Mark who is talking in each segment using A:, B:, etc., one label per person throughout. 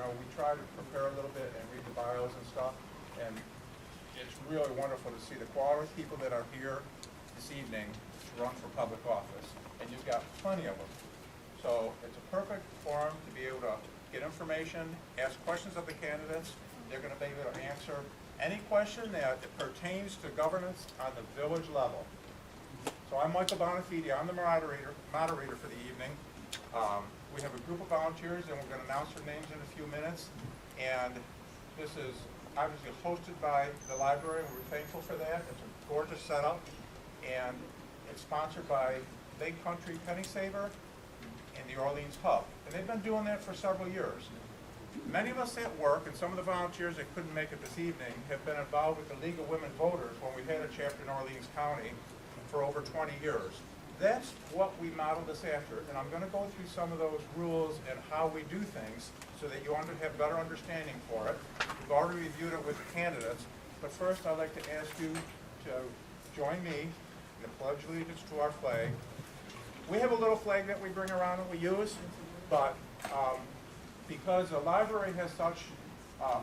A: we try to prepare a little bit and read the bios and stuff, and it's really wonderful to see the quality of people that are here this evening to run for public office, and you've got plenty of them. So it's a perfect forum to be able to get information, ask questions of the candidates. They're going to be able to answer any question that pertains to governance on the village level. So I'm Michael Bonafide. I'm the moderator for the evening. We have a group of volunteers, and we're going to announce their names in a few minutes. And this is obviously hosted by the library, and we're thankful for that. It's a gorgeous setup, and it's sponsored by Lake Country Penny Saver and the Orleans Hub. And they've been doing that for several years. Many of us at work, and some of the volunteers that couldn't make it this evening, have been involved with the League of Women Voters when we had a chapter in Orleans County for over 20 years. That's what we modeled this after, and I'm going to go through some of those rules and how we do things so that you have better understanding for it. We've already reviewed it with the candidates, but first I'd like to ask you to join me in the Pledge of Allegiance to our flag. We have a little flag that we bring around and we use, but because the library has such a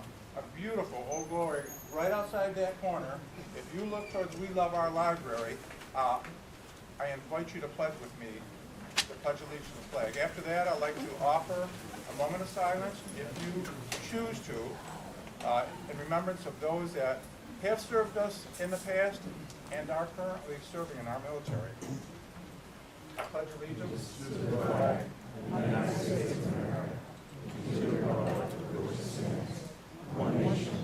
A: beautiful Old Glory right outside that corner, if you look towards We Love Our Library, I invite you to pledge with me the Pledge of Allegiance to the flag. After that, I'd like to offer a moment of silence, if you choose to, in remembrance of those that have served us in the past and are currently serving in our military. I pledge allegiance to the flag of the United States of America, to the republic for which it stands, one nation,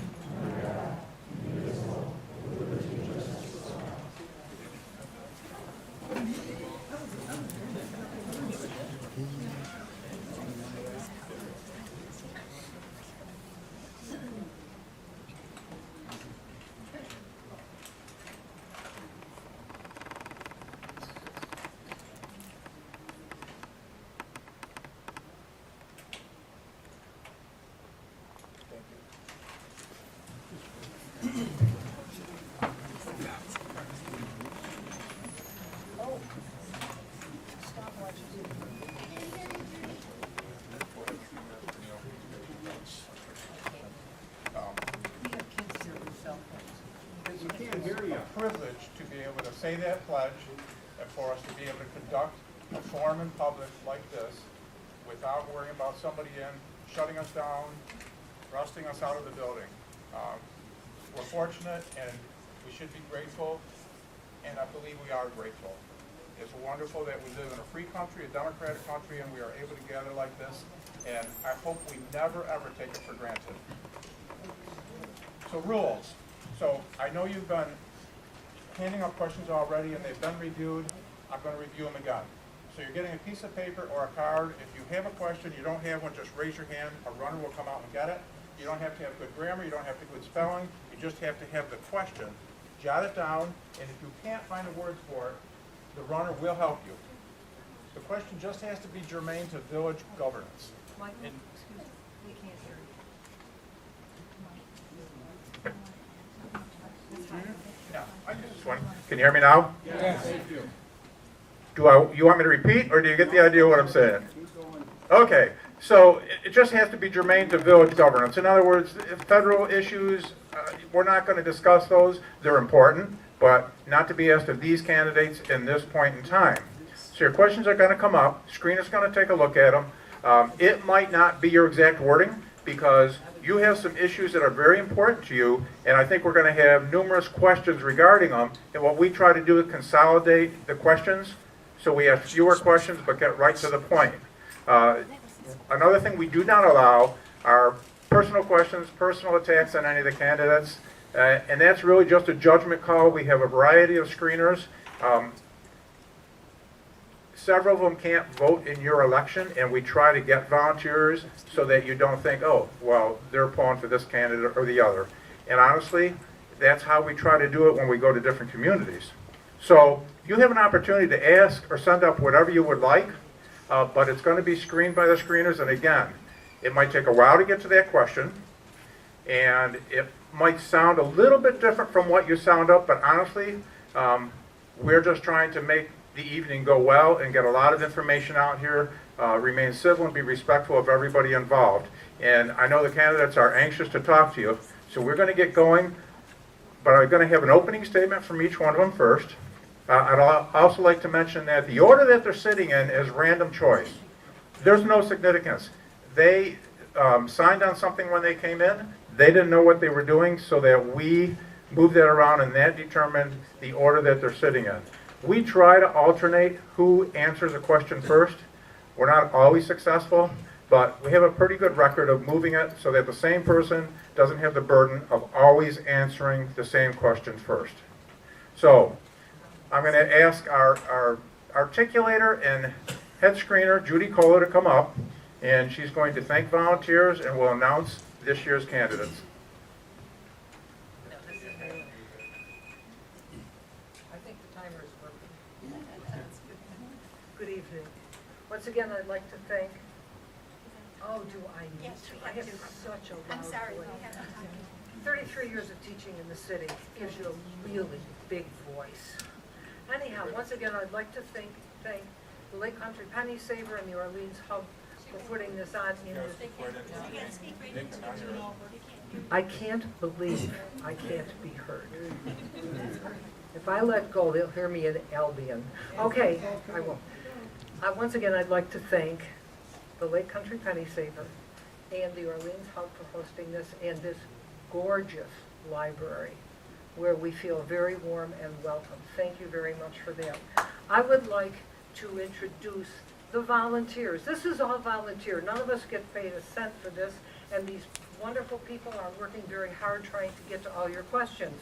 A: under God, indivisible, with liberty and justice for all. Privilege to be able to say that pledge and for us to be able to conduct a forum in public like this without worrying about somebody shutting us down, thrusting us out of the building. We're fortunate and we should be grateful, and I believe we are grateful. It's wonderful that we live in a free country, a democratic country, and we are able to gather like this, and I hope we never ever take it for granted. So rules. So I know you've been handing out questions already and they've been reviewed. I'm going to review them again. So you're getting a piece of paper or a card. If you have a question, you don't have one, just raise your hand. A runner will come out and get it. You don't have to have good grammar. You don't have to have good spelling. You just have to have the question. Jot it down, and if you can't find the words for it, the runner will help you. The question just has to be germane to village governance.
B: Michael, excuse me, we can't hear you.
A: Yeah, I do this one. Can you hear me now?
C: Yes, thank you.
A: You want me to repeat, or do you get the idea of what I'm saying? Okay, so it just has to be germane to village governance. In other words, federal issues, we're not going to discuss those. They're important, but not to be asked of these candidates in this point in time. So your questions are going to come up. Screen is going to take a look at them. It might not be your exact wording because you have some issues that are very important to you, and I think we're going to have numerous questions regarding them. And what we try to do is consolidate the questions so we have fewer questions but get right to the point. Another thing we do not allow are personal questions, personal attacks on any of the candidates, and that's really just a judgment call. We have a variety of screeners. Several of them can't vote in your election, and we try to get volunteers so that you don't think, oh, well, they're pulling for this candidate or the other. And honestly, that's how we try to do it when we go to different communities. So you have an opportunity to ask or send up whatever you would like, but it's going to be screened by the screeners. And again, it might take a while to get to that question, and it might sound a little bit different from what you sound up, but honestly, we're just trying to make the evening go well and get a lot of information out here remain civil and be respectful of everybody involved. And I know the candidates are anxious to talk to you, so we're going to get going, but I'm going to have an opening statement from each one of them first. I'd also like to mention that the order that they're sitting in is random choice. There's no significance. They signed on something when they came in. They didn't know what they were doing, so that we moved that around, and that determined the order that they're sitting in. We try to alternate who answers a question first. We're not always successful, but we have a pretty good record of moving it so that the same person doesn't have the burden of always answering the same question first. So I'm going to ask our articulator and head screener, Judy Kohler, to come up, and she's going to thank volunteers and will announce this year's candidates.
C: I think the timer is working. Good evening. Once again, I'd like to thank, oh, do I need
B: Yes,
C: to?
B: we
C: I
B: have
C: have
B: to.
C: such a
B: I'm
C: loud
B: sorry, we
C: voice.
B: have to.
C: 33 years of teaching in the city gives you a really big voice. Anyhow, once again, I'd like to thank the Lake Country Penny Saver and the Orleans Hub for putting this on in this.
B: You gotta speak right into the Zoom.
C: I can't believe I can't be heard. If I let go, they'll hear me in Albion. Okay, I won't. Once again, I'd like to thank the Lake Country Penny Saver and the Orleans Hub for hosting this, and this gorgeous library where we feel very warm and welcome. Thank you very much for that. I would like to introduce the volunteers. This is all volunteer. None of us get paid a cent for this, and these wonderful people are working very hard trying to get to all your questions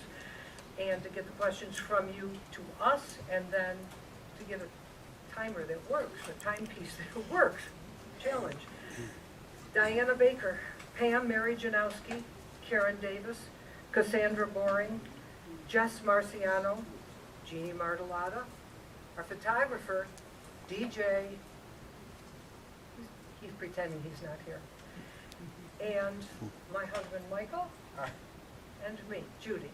C: and to get the questions from you to us, and then to get a timer that works, a timepiece that works. Challenge. Diana Baker, Pam Mary Janowski, Karen Davis, Cassandra Boring, Jess Marciano, Jeannie Martellata, our photographer, DJ, he's pretending he's not here, and my husband Michael, and me, Judy.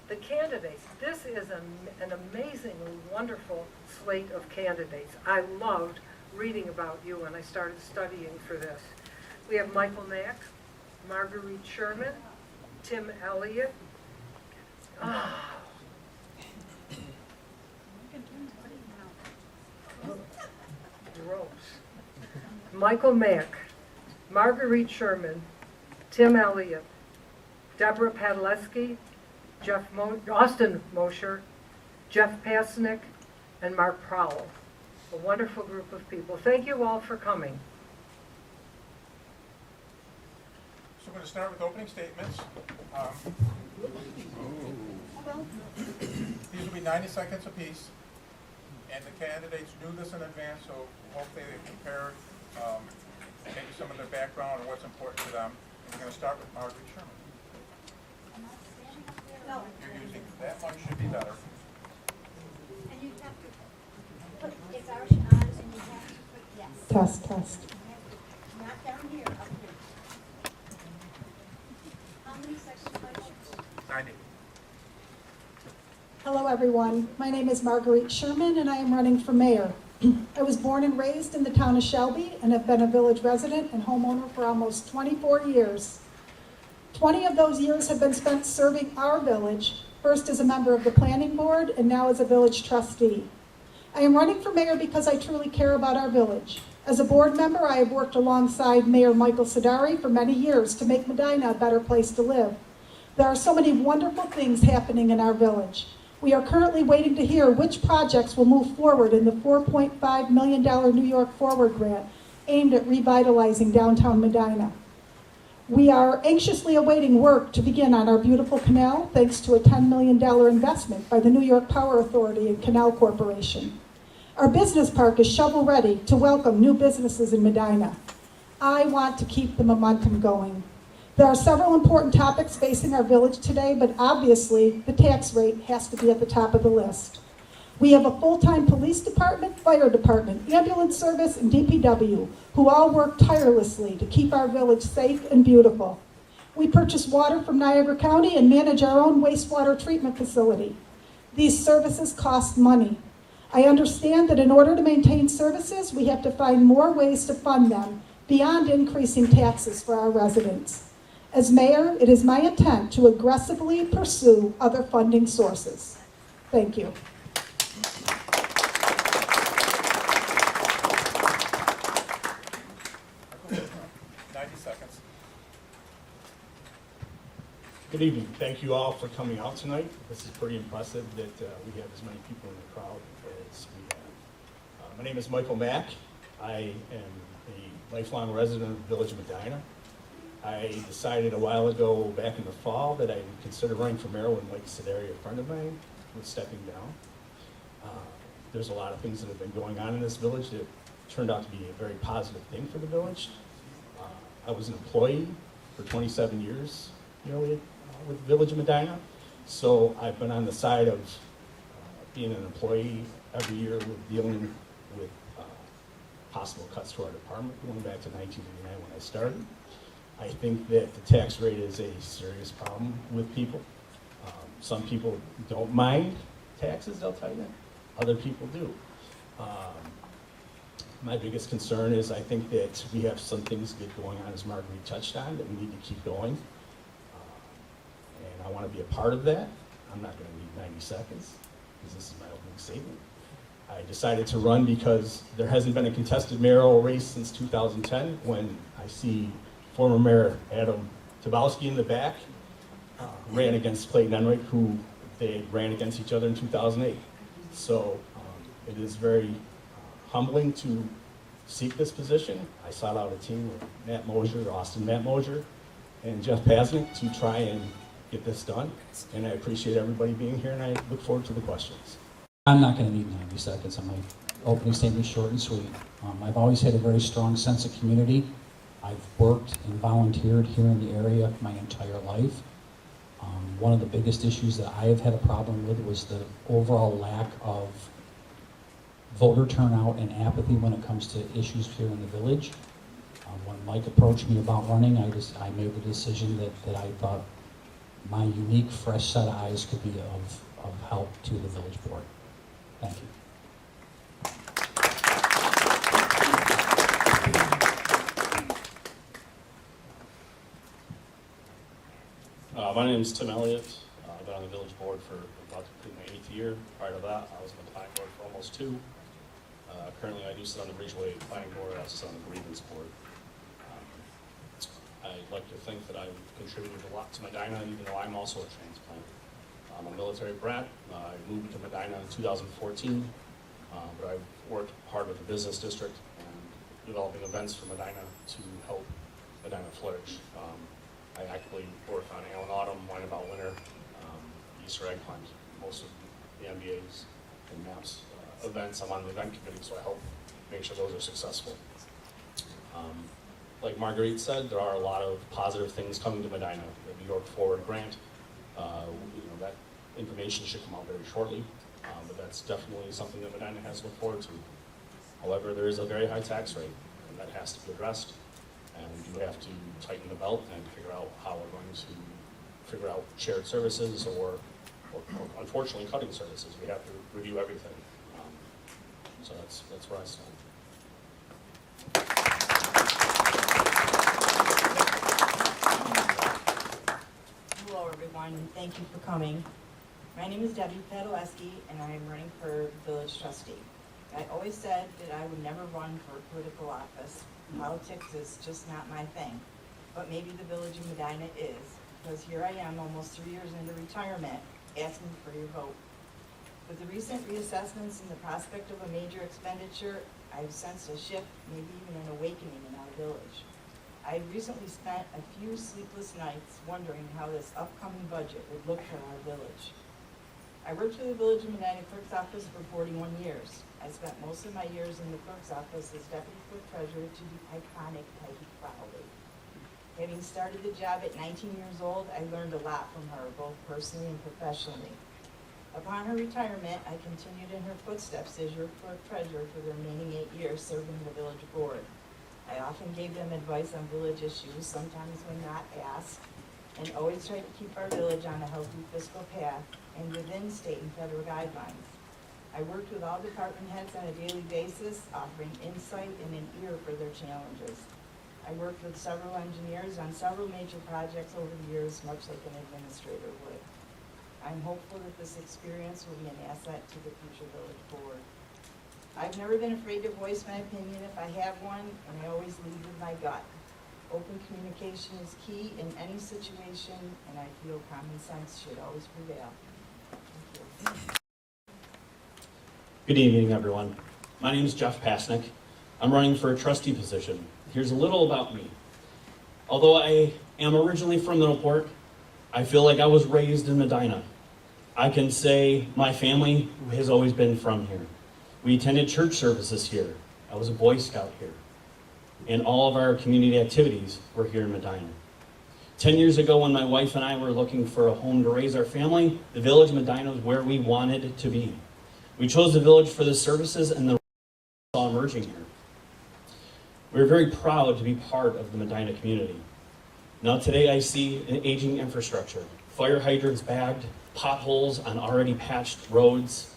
C: The candidates, this is an amazingly wonderful slate of candidates. I loved reading about you when I started studying for this. We have Michael Mack, Marguerite Sherman, Tim Elliott. Gross. Michael Mack, Marguerite Sherman, Tim Elliott, Deborah Padleski, Austin Mosher, Jeff Pasnick, and Mark Prowell. A wonderful group of people. Thank you all for coming.
A: So we're going to start with opening statements. These will be 90 seconds apiece, and the candidates knew this in advance, so hopefully they compared maybe some of their background and what's important to them. And we're going to start with Margaret Sherman.
D: No.
A: You're using that one, should be better.
D: And you have to put, it's ours and ours, and you have to put yes.
E: Test.
D: You have to, not down here, up here. How many sections do I choose?
A: 90.
E: Hello, everyone. My name is Marguerite Sherman, and I am running for mayor. I was born and raised in the town of Shelby and have been a village resident and homeowner for almost 24 years. 20 of those years have been spent serving our village, first as a member of the planning board and now as a village trustee. I am running for mayor because I truly care about our village. As a board member, I have worked alongside Mayor Michael Sidari for many years to make Medina a better place to live. There are so many wonderful things happening in our village. We are currently waiting to hear which projects will move forward in the $4.5 million New York Forward grant aimed at revitalizing downtown Medina. We are anxiously awaiting work to begin on our beautiful canal, thanks to a $10 million investment by the New York Power Authority and Canal Corporation. Our business park is shovel-ready to welcome new businesses in Medina. I want to keep the momentum going. There are several important topics facing our village today, but obviously the tax rate has to be at the top of the list. We have a full-time police department, fire department, ambulance service, and DPW, who all work tirelessly to keep our village safe and beautiful. We purchase water from Niagara County and manage our own wastewater treatment facility. These services cost money. I understand that in order to maintain services, we have to find more ways to fund them beyond increasing taxes for our residents. As mayor, it is my intent to aggressively pursue other funding sources. Thank you.
F: Good evening. Thank you all for coming out tonight. This is pretty impressive that we have as many people in the crowd as we have. My name is Michael Mack. I am a lifelong resident of the village of Medina. I decided a while ago, back in the fall, that I would consider running for mayor when Mike Sideri, a friend of mine, was stepping down. There's a lot of things that have been going on in this village that turned out to be a very positive thing for the village. I was an employee for 27 years, nearly, with the village of Medina. So I've been on the side of being an employee every year with dealing with possible cuts to our department, going back to 1989 when I started. I think that the tax rate is a serious problem with people. Some people don't mind taxes, they'll tell you. Other people do. My biggest concern is I think that we have some things good going on, as Marguerite touched on, that we need to keep going. And I want to be a part of that. I'm not going to need 90 seconds, because this is my opening statement. I decided to run because there hasn't been a contested mayoral race since 2010, when I see former Mayor Adam Tabowski in the back ran against Clayton Enright, who they ran against each other in 2008. So it is very humbling to seek this position. I sought out a team with Matt Mosier, Austin Matt Mosier, and Jeff Pasnick to try and get this done. And I appreciate everybody being here, and I look forward to the questions.
G: I'm not going to need 90 seconds on my opening statement, short and sweet. I've always had a very strong sense of community. I've worked and volunteered here in the area my entire life. One of the biggest issues that I have had a problem with was the overall lack of voter turnout and apathy when it comes to issues here in the village. When Mike approached me about running, I made the decision that I thought my unique, fresh set of eyes could be of help to the village board. Thank you.
H: My name is Tim Elliott. I've been on the village board for about my 8th year. Prior to that, I was on the planning board for almost 2. Currently, I do sit on the Bridgeway Planning Board. I sit on the Grievance Board. I'd like to think that I've contributed a lot to Medina, even though I'm also a transplant. I'm a military brat. I moved to Medina in 2014, but I've worked hard with the business district and developing events for Medina to help Medina flourish. I actively work on Ale and Autumn, Wine About Winter, Easter Egg Hunt, most of the MBAs and MAPS events. I'm on the event committee, so I help make sure those are successful. Like Marguerite said, there are a lot of positive things coming to Medina. The New York Forward grant, that information should come out very shortly, but that's definitely something that Medina has to look forward to. However, there is a very high tax rate, and that has to be addressed. And we do have to tighten the belt and figure out how we're going to figure out shared services or unfortunately cutting services. We have to review everything. So that's where I stand.
B: Hello, everyone, and thank you for coming. My name is Debbie Padaleski, and I am running for village trustee. I always said that I would never run for a political office. Politics is just not my thing, but maybe the village of Medina is, because here I am almost 3 years into retirement asking for your vote. With the recent reassessments and the prospect of a major expenditure, I've sensed a shift, maybe even an awakening in our village. I recently spent a few sleepless nights wondering how this upcoming budget would look for our village. I worked for the Village of Medina Clerk's Office for 41 years. I spent most of my years in the clerk's office as deputy clerk treasurer to the iconic Peggy Crowley. Having started the job at 19 years old, I learned a lot from her, both personally and professionally. Upon her retirement, I continued in her footsteps as your clerk treasurer for the remaining 8 years serving the village board. I often gave them advice on village issues, sometimes when not asked, and always tried to keep our village on a healthy fiscal path and within state and federal guidelines. I worked with all department heads on a daily basis, offering insight and an ear for their challenges. I worked with several engineers on several major projects over the years, much like an administrator would. I'm hopeful that this experience will be an asset to the future village board. I've never been afraid to voice my opinion if I have one, and I always lead with my gut. Open communication is key in any situation, and I feel common sense should always prevail. Thank you.
H: Good evening, everyone. My name is Jeff Pasnick. I'm running for a trustee position. Here's a little about me. Although I am originally from Middleport, I feel like I was raised in Medina. I can say my family has always been from here. We attended church services here. I was a Boy Scout here. And all of our community activities were here in Medina. 10 years ago, when my wife and I were looking for a home to raise our family, the village of Medina was where we wanted it to be. We chose the village for the services and the saw emerging here. We're very proud to be part of the Medina community. Now today I see an aging infrastructure, fire hydrants bagged, potholes on already patched roads,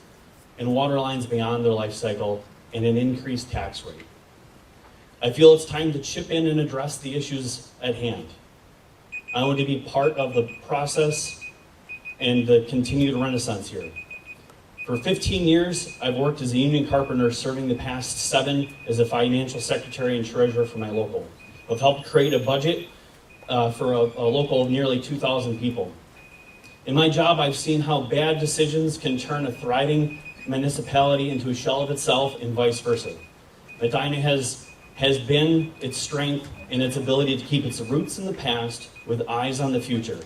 H: and water lines beyond their life cycle, and an increased tax rate. I feel it's time to chip in and address the issues at hand. I want to be part of the process and the continued renaissance here. For 15 years, I've worked as a union carpenter, serving the past 7 as a financial secretary and treasurer for my local. I've helped create a budget for a local of nearly 2,000 people. In my job, I've seen how bad decisions can turn a thriving municipality into a shell of itself and vice versa. Medina has been its strength in its ability to keep its roots in the past with eyes on the future.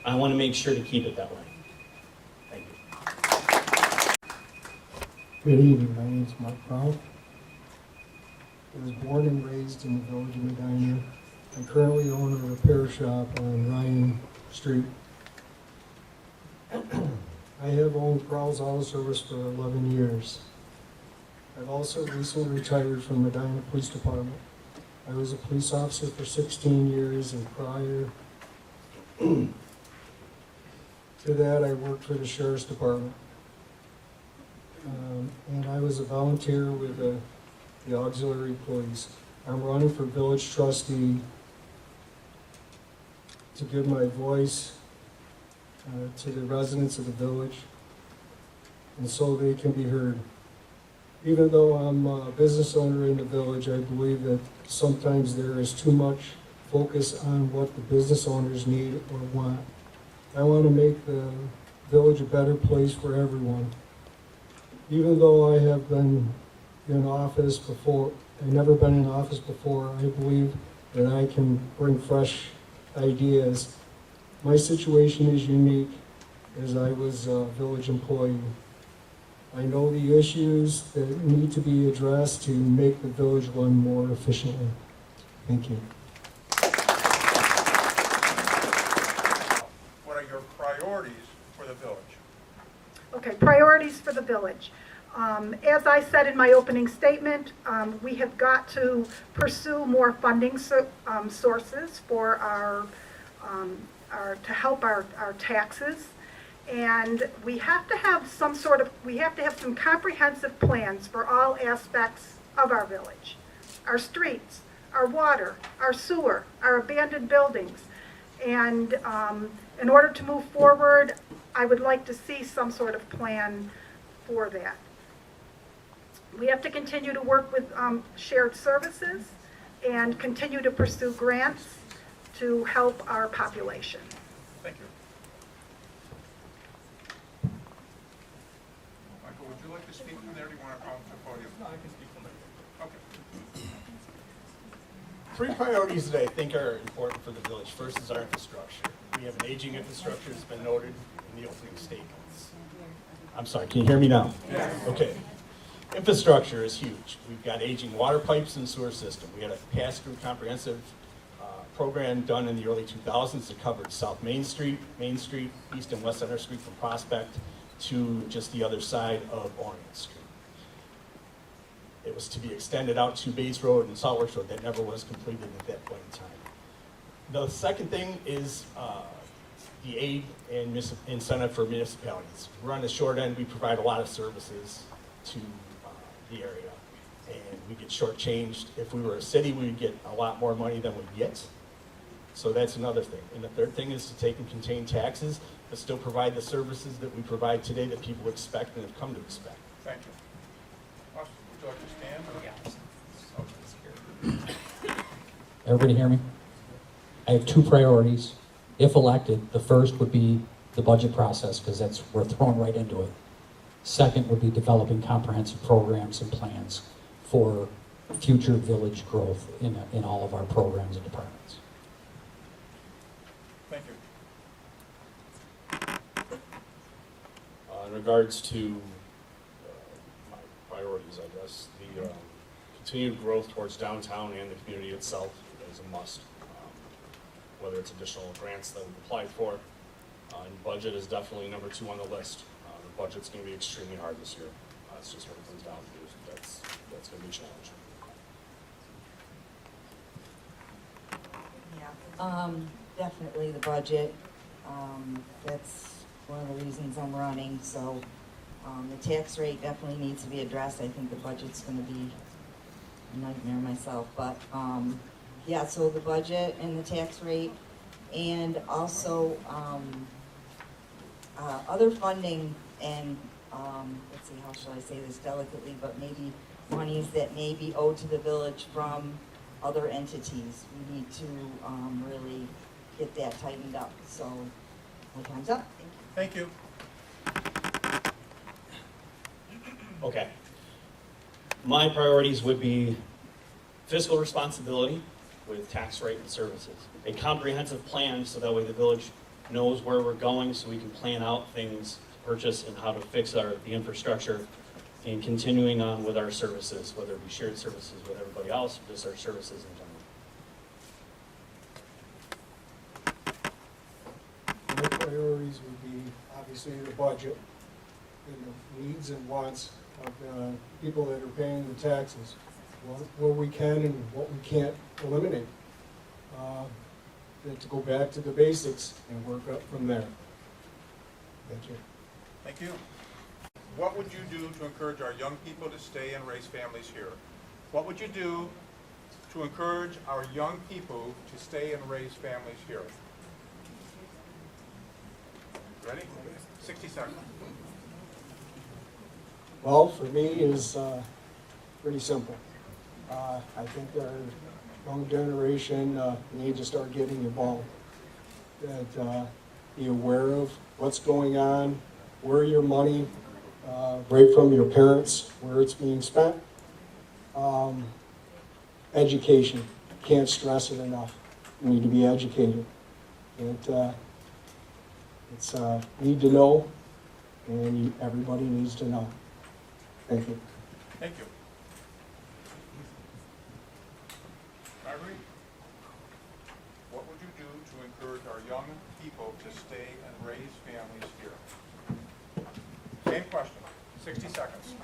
H: I want to make sure to keep it that way. Thank you.
I: Good evening, my name is Mark Brown. I was born and raised in the village of Medina. I currently own a repair shop on Ryan Street. I have owned Prowls Auto Service for 11 years. I've also recently retired from Medina Police Department. I was a police officer for 16 years, and prior to that, I worked for the Sheriff's Department. And I was a volunteer with the auxiliary police. I'm running for village trustee to give my voice to the residents of the village, and so they can be heard. Even though I'm a business owner in the village, I believe that sometimes there is too much focus on what the business owners need or want. I want to make the village a better place for everyone. Even though I have been in office before, I've never been in office before, I believe that I can bring fresh ideas. My situation is unique, as I was a village employee. I know the issues that need to be addressed to make the village run more efficiently. Thank you.
A: What are your priorities for the village?
J: Okay, priorities for the village. As I said in my opening statement, we have got to pursue more funding sources for to help our taxes. And we have to have some comprehensive plans for all aspects of our village. Our streets, our water, our sewer, our abandoned buildings. And in order to move forward, I would like to see some sort of plan for that. We have to continue to work with shared services and continue to pursue grants to help our population.
A: Thank you. Michael, would you like to speak from there, or do you want to come to the podium?
F: No, I can speak from there.
A: Okay.
F: 3 priorities that I think are important for the village. First is our infrastructure. We have an aging infrastructure that's been noted in the opening statements. I'm sorry, can you hear me now? Yes. Okay. Infrastructure is huge. We've got aging water pipes and sewer system. We had a pass-through comprehensive program done in the early 2000s that covered South Main Street, East and West Center Street from Prospect to just the other side of Orient Street. It was to be extended out to Bates Road and Saltworks Road. That never was completed at that point in time. The second thing is the aid and incentive for municipalities. We're on the short end. We provide a lot of services to the area. And we get shortchanged. If we were a city, we'd get a lot more money than we get. So that's another thing. And the third thing is to take and contain taxes, but still provide the services that we provide today that people expect and have come to expect.
A: Thank you. Austin, would you like to stand?
G: Everybody hear me? I have two priorities. If elected, the first would be the budget process, because we're thrown right into it. Second would be developing comprehensive programs and plans for future village growth in all of our programs and departments.
A: Thank you.
H: In regards to my priorities, I guess, the continued growth towards downtown and the community itself is a must. Whether it's additional grants that we've applied for, and budget is definitely number 2 on the list. The budget's going to be extremely hard this year. That's just what it comes down to. That's going to be a challenge.
B: Yeah, definitely the budget. That's one of the reasons I'm running, so the tax rate definitely needs to be addressed. I think the budget's gonna be a nightmare myself, but yeah, so the budget and the tax rate, and also other funding and, let's see, how shall I say this delicately, but maybe monies that may be owed to the village from other entities. We need to really get that tightened up. So my time's up. Thank you.
A: Thank you.
K: Okay. My priorities would be fiscal responsibility with tax rate and services. A comprehensive plan so that way the village knows where we're going so we can plan out things to purchase and how to fix the infrastructure, and continuing on with our services, whether it be shared services with everybody else or just our services in general.
I: My priorities would be obviously the budget and the needs and wants of the people that are paying the taxes. What we can and what we can't eliminate. And to go back to the basics and work up from there. Thank you.
A: Thank you. What would you do to encourage our young people to stay and raise families here? What would you do to encourage our young people to stay and raise families here? Ready? 60 seconds.
I: Well, for me, is pretty simple. I think our young generation need to start getting involved. That be aware of what's going on, where your money, right from your parents, where it's being spent. Education, can't stress it enough. You need to be educated. It's need to know, and everybody needs to know. Thank you.
A: Thank you. Marguerite, what would you do to encourage our young people to stay and raise families here? Same question, 60 seconds.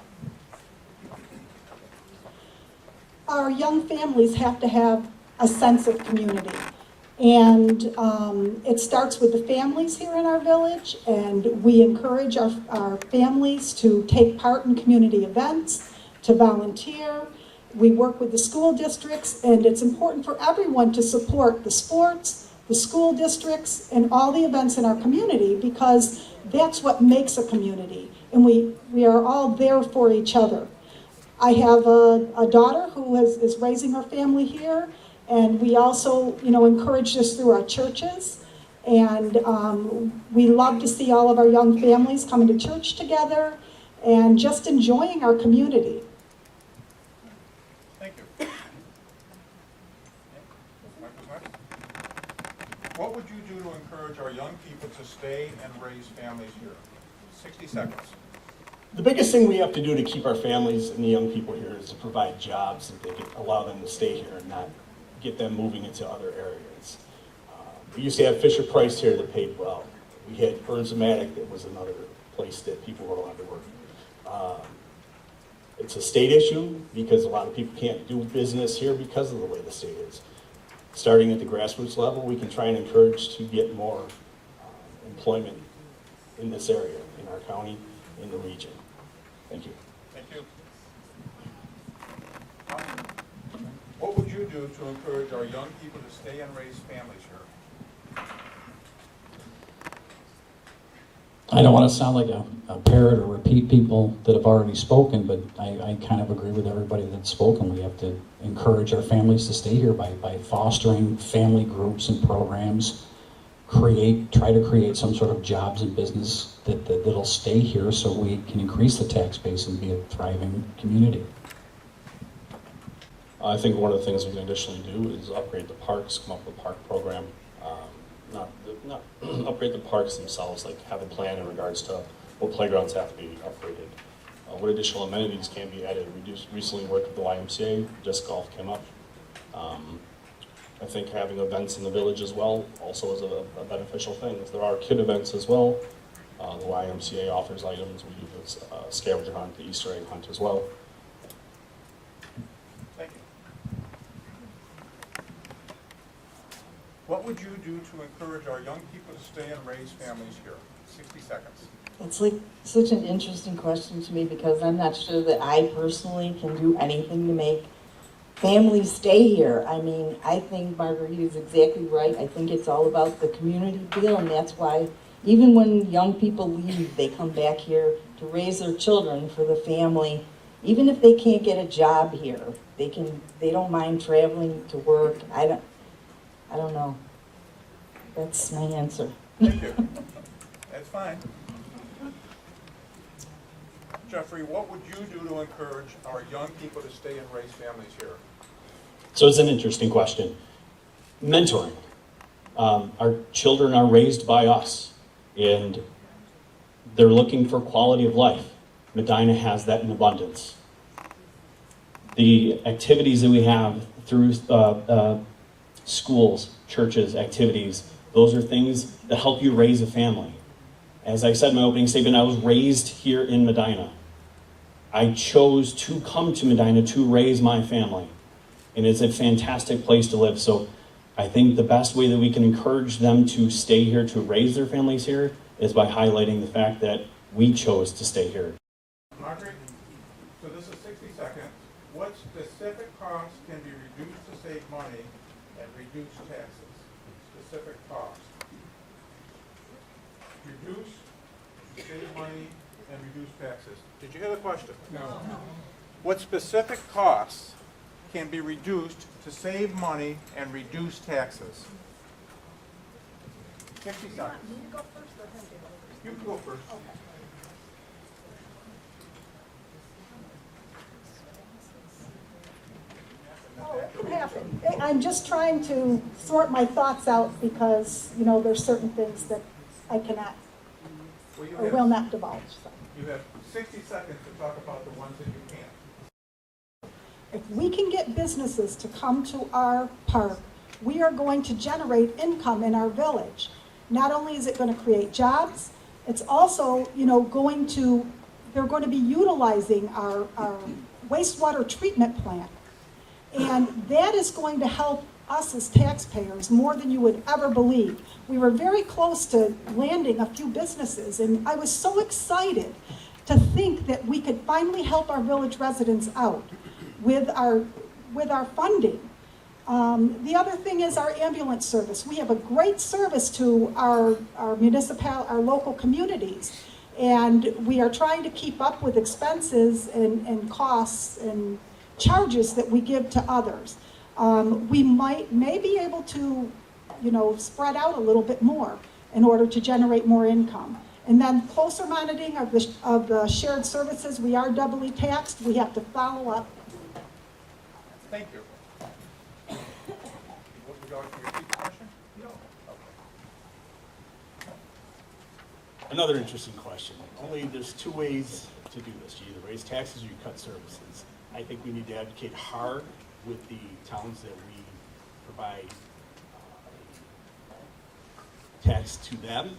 E: Our young families have to have a sense of community. And it starts with the families here in our village, and we encourage our families to take part in community events, to volunteer. We work with the school districts, and it's important for everyone to support the sports, the school districts, and all the events in our community, because that's what makes a community. And we are all there for each other. I have a daughter who is raising her family here, and we also, encourage this through our churches. And we love to see all of our young families coming to church together and just enjoying our community.
A: Thank you. What would you do to encourage our young people to stay and raise families here? 60 seconds.
F: The biggest thing we have to do to keep our families and the young people here is to provide jobs that they can allow them to stay here and not get them moving into other areas. We used to have Fisher Price here that paid well. We had Burns-O-Matic that was another place that people were allowed to work. It's a state issue because a lot of people can't do business here because of the way the state is. Starting at the grassroots level, we can try and encourage to get more employment in this area, in our county, in the region. Thank you.
A: Thank do to encourage our young people to stay and raise families here?
G: I don't want to sound like a parrot or repeat people that have already spoken, but I kind of agree with everybody that's spoken. We have to encourage our families to stay here by fostering family groups and programs, try to create some sort of jobs and business that'll stay here so we can increase the tax base and be a thriving community.
H: I think one of the things we can additionally do is upgrade the parks, come up with a park program. Not upgrade the parks themselves, like have a plan in regards to what playgrounds have to be upgraded. What additional amenities can be added. We just recently worked with the YMCA, disc golf came up. I think having events in the village as well also is a beneficial thing. There are kid events as well. The YMCA offers items. We do this scavenger hunt, the Easter egg hunt as well.
A: Thank you. What would you do to encourage our young people to stay and raise families here? 60 seconds.
B: It's like such an interesting question to me because I'm not sure that I personally can do anything to make families stay here. I mean, I think Marguerite is exactly right. I think it's all about the community feel, and that's why even when young people leave, they come back here to raise their children for the family. Even if they can't get a job here, they don't mind traveling to work. I don't know. That's my answer.
A: Thank you. That's fine. Jeffrey, what would you do to encourage our young people to stay and raise families here?
K: So it's an interesting question. Mentoring. Our children are raised by us, and they're looking for quality of life. Medina has that in abundance. The activities that we have through schools, churches, activities, those are things that help you raise a family. As I said in my opening statement, I was raised here in Medina. I chose to come to Medina to raise my family. And it's a fantastic place to live. So I think the best way that we can encourage them to stay here, to raise their families here, is by highlighting the fact that we chose to stay here.
A: Margaret, so this is 60 seconds. What specific costs can be reduced to save money and reduce taxes? Specific costs. Reduce, save money, and reduce taxes. Did you hear the question? No. What specific costs can be reduced to save money and reduce taxes? 60 seconds. You can go first.
E: I'm just trying to sort my thoughts out because, there's certain things that I cannot or will not divulge. So.
A: You have 60 seconds to talk about the ones that you can't.
E: If we can get businesses to come to our park, we are going to generate income in our village. Not only is it going to create jobs, it's also, they're going to be utilizing our wastewater treatment plant. And that is going to help us as taxpayers more than you would ever believe. We were very close to landing a few businesses, and I was so excited to think that we could finally help our village residents out with our funding. The other thing is our ambulance service. We have a great service to our local communities, and we are trying to keep up with expenses and costs and charges that we give to others. We may be able to, spread out a little bit more in order to generate more income. And then closer monitoring of the shared services. We are doubly taxed. We have to follow up.
A: Thank you. Would you like to repeat the question? No. Okay.
F: Another interesting question. Only there's two ways to do this. You either raise taxes or you cut services. I think we need to advocate hard with the towns that we provide tax to them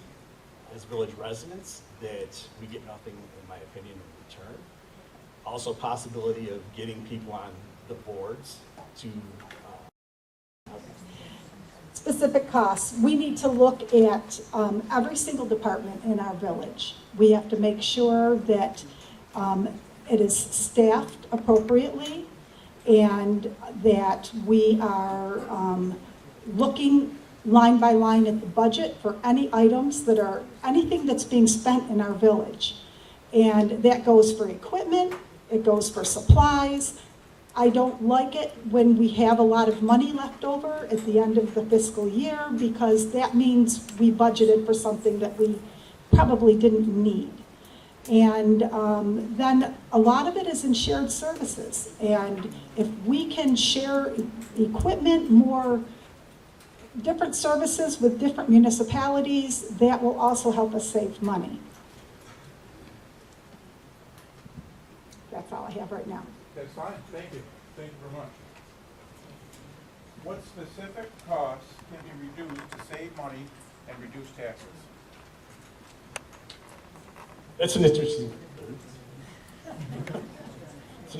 F: as village residents, that we get nothing, in my opinion, in return. Also, possibility of getting people on the boards to
E: Specific costs. We need to look at every single department in our village. We have to make sure that it is staffed appropriately, and that we are looking line by line at the budget for any items that are, anything that's being spent in our village. And that goes for equipment, it goes for supplies. I don't like it when we have a lot of money left over at the end of the fiscal year, because that means we budgeted for something that we probably didn't need. And then a lot of it is in shared services. And if we can share equipment, more different services with different municipalities, that will also help us save money. That's all I have right now.
A: That's fine, thank you. Thank you very much. What specific costs can be reduced to save money and reduce taxes?
F: That's an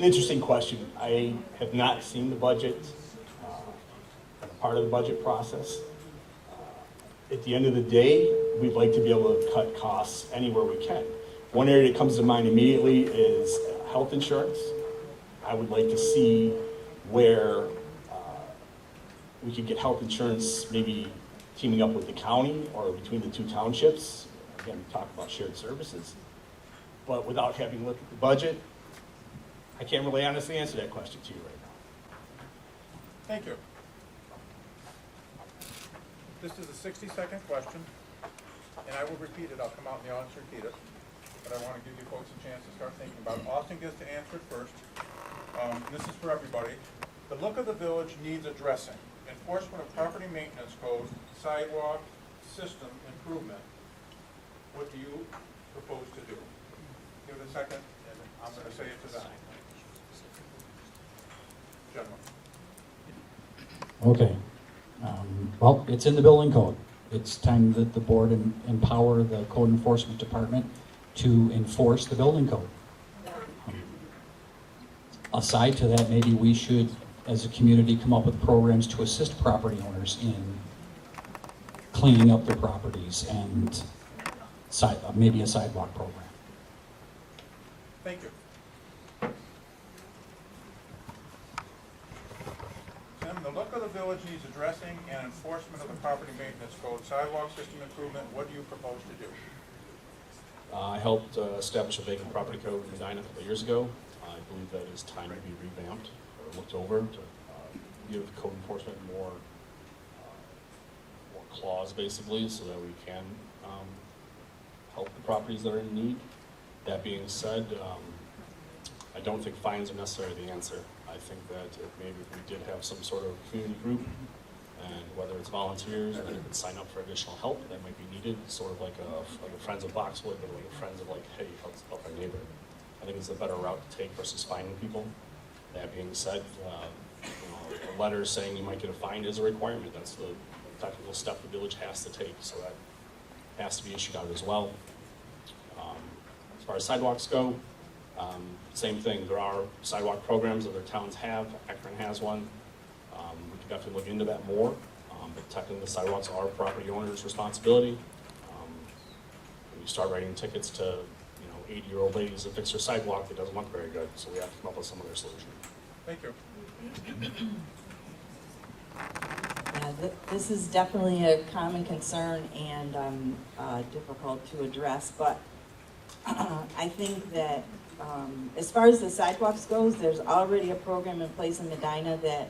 F: interesting question. I have not seen the budget, as part of the budget process. At the end of the day, we'd like to be able to cut costs anywhere we can. One area that comes to mind immediately is health insurance. I would like to see where we could get health insurance, maybe teaming up with the county or between the two townships. Again, we talk about shared services. But without having looked at the budget, I can't really honestly answer that question to you right now.
A: Thank you. This is a 60-second question, and I will repeat it. I'll come out in the audience and repeat it. But I want to give you folks a chance to start thinking about it. Austin gets to answer it first. This is for everybody. The look of the village needs addressing. Enforcement of property maintenance code, sidewalk, system improvement. What do you propose to do? Give it a second, and I'm going to say it to them. Gentlemen.
G: Okay. Well, it's in the building code. It's time that the board empower the code enforcement department to enforce the building code. Aside to that, maybe we should, as a community, come up with programs to assist property owners in cleaning up their properties and maybe a sidewalk program.
A: Thank you. Tim, the look of the village needs addressing and enforcement of the property maintenance code, sidewalk system improvement. What do you propose to do?
H: I helped establish a vacant property code in Medina a couple of years ago. I believe that it is time to be revamped or looked over to give code enforcement more clause, basically, so that we can help the properties that are in need. That being said, I don't think fines are necessarily the answer. I think that if maybe we did have some sort of community group, and whether it's volunteers, and they could sign up for additional help that might be needed, sort of like a Friends of Boxwood, but like a Friends of like, hey, help our neighbor. I think it's a better route to take versus fining people. That being said, a letter saying you might get a fine is a requirement. That's the technical step the village has to take, so that has to be issued out as well. As far as sidewalks go, same thing. There are sidewalk programs other towns have. Akron has one. We can definitely look into that more. But technically, the sidewalks are property owners' responsibility. When you start writing tickets to 80-year-old ladies that fix their sidewalk, it doesn't look very good. So we have to come up with some other solution.
A: Thank you.
B: Yeah, this is definitely a common concern and difficult to address, but I think that as far as the sidewalks goes, there's already a program in place in Medina that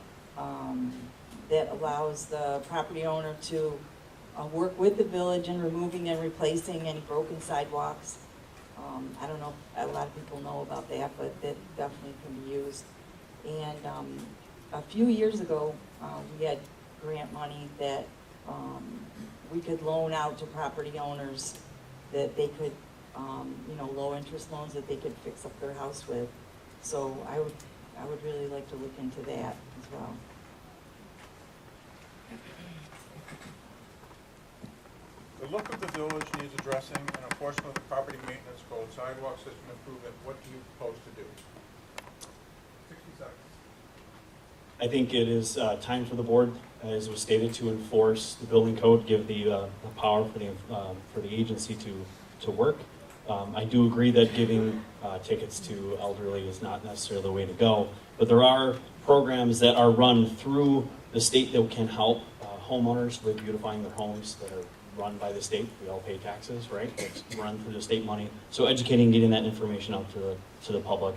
B: that allows the property owner to work with the village in removing and replacing any broken sidewalks. I don't know if a lot of people know about that, but that definitely can be used. And a few years ago, we had grant money that we could loan out to property owners that they could, low interest loans that they could fix up their house with. So I would really like to look into that as well.
A: The look of the village needs addressing and enforcement of the property maintenance code, sidewalk system improvement. What do you propose to do? 60 seconds.
K: I think it is time for the board, as was stated, to enforce the building code, give the power for the agency to work. I do agree that giving tickets to elderly is not necessarily the way to go, but there are programs that are run through the state that can help homeowners with beautifying their homes that are run by the state. We all pay taxes, right? It's run through the state money. So educating, getting that information out to the public.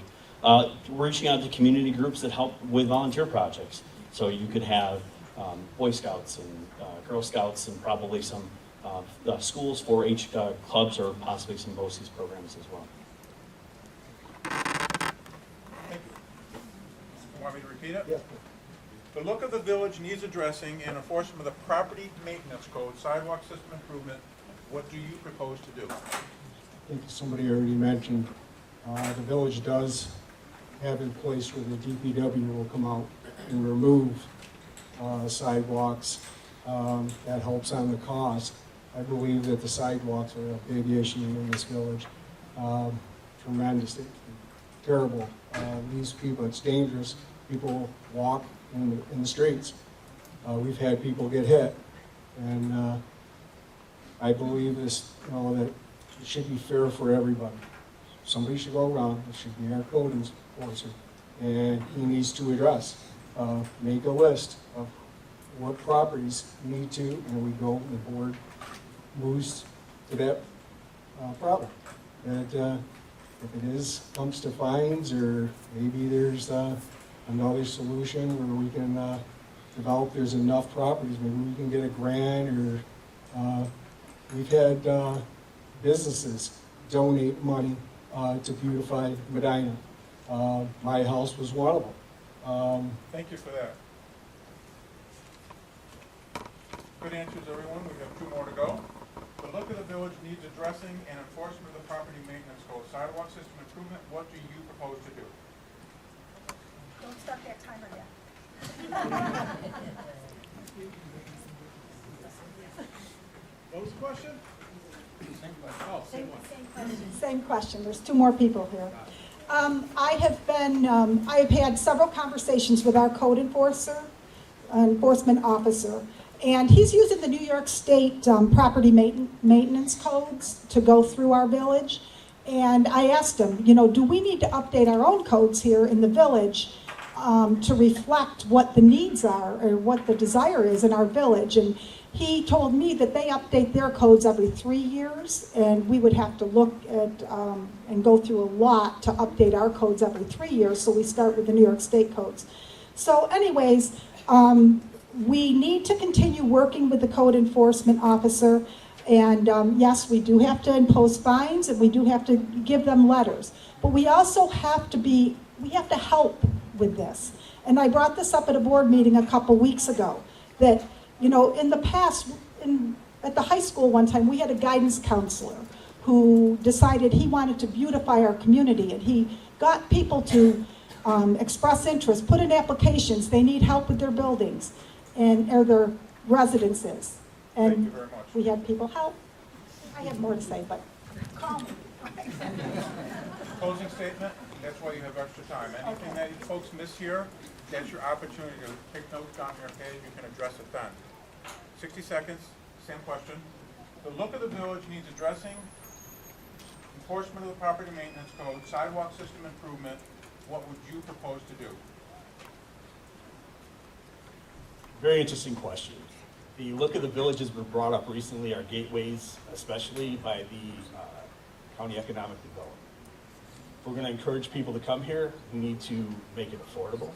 K: Reaching out to community groups that help with volunteer projects. So you could have Boy Scouts and Girl Scouts and probably some schools 4-H clubs or possibly some BOCES programs as well.
A: Thank you. You want me to repeat it?
I: Yeah.
A: The look of the village needs addressing and enforcement of the property maintenance code, sidewalk system improvement. What do you propose to do?
I: I think somebody already mentioned, the village does have in place where the DPW will come out and remove sidewalks. That helps on the cost. I believe that the sidewalks are a big issue in this village. Tremendous, terrible. These people, it's dangerous. People walk in the streets. We've had people get hit. And I believe this, that it should be fair for everybody. Somebody should go around, it should be our code enforcer, and he needs to address, make a list of what properties need to, and we go, and the board moves to that problem. That if it comes to fines, or maybe there's another solution where we can develop, there's enough properties, maybe we can get a grant, or we've had businesses donate money to beautify Medina. My house was one of them.
A: Thank you for that. Good answers, everyone. We have 2 more to go. The look of the village needs addressing and enforcement of the property maintenance code, sidewalk system improvement. What do you propose to do?
J: Don't start that timer yet.
A: What was the question? Oh, same one.
E: Same question. There's 2 more people here. I have had several conversations with our code enforcement officer, and he's using the New York State property maintenance codes to go through our village. And I asked him, do we need to update our own codes here in the village to reflect what the needs are or what the desire is in our village? And he told me that they update their codes every 3 years, and we would have to look at and go through a lot to update our codes every 3 years, so we start with the New York State codes. So anyways, we need to continue working with the code enforcement officer, and yes, we do have to impose fines, and we do have to give them letters, but we also have to help with this. And I brought this up at a board meeting a couple weeks ago, that in the past, at the high school one time, we had a guidance counselor who decided he wanted to beautify our community, and he got people to express interest, put in applications, they need help with their buildings or their residences. And
A: Thank you very much.
E: we had people help. I have more to say, but call me.
A: Closing statement, that's why you have extra time. Anything that you folks miss here, that's your opportunity to take notes on your page, you can address it then. 60 seconds, same question. The look of the village needs addressing, enforcement of the property maintenance code, sidewalk system improvement. What would you propose to do?
F: Very interesting question. The look of the village has been brought up recently, our gateways, especially by the county economic development. If we're going to encourage people to come here, we need to make it affordable,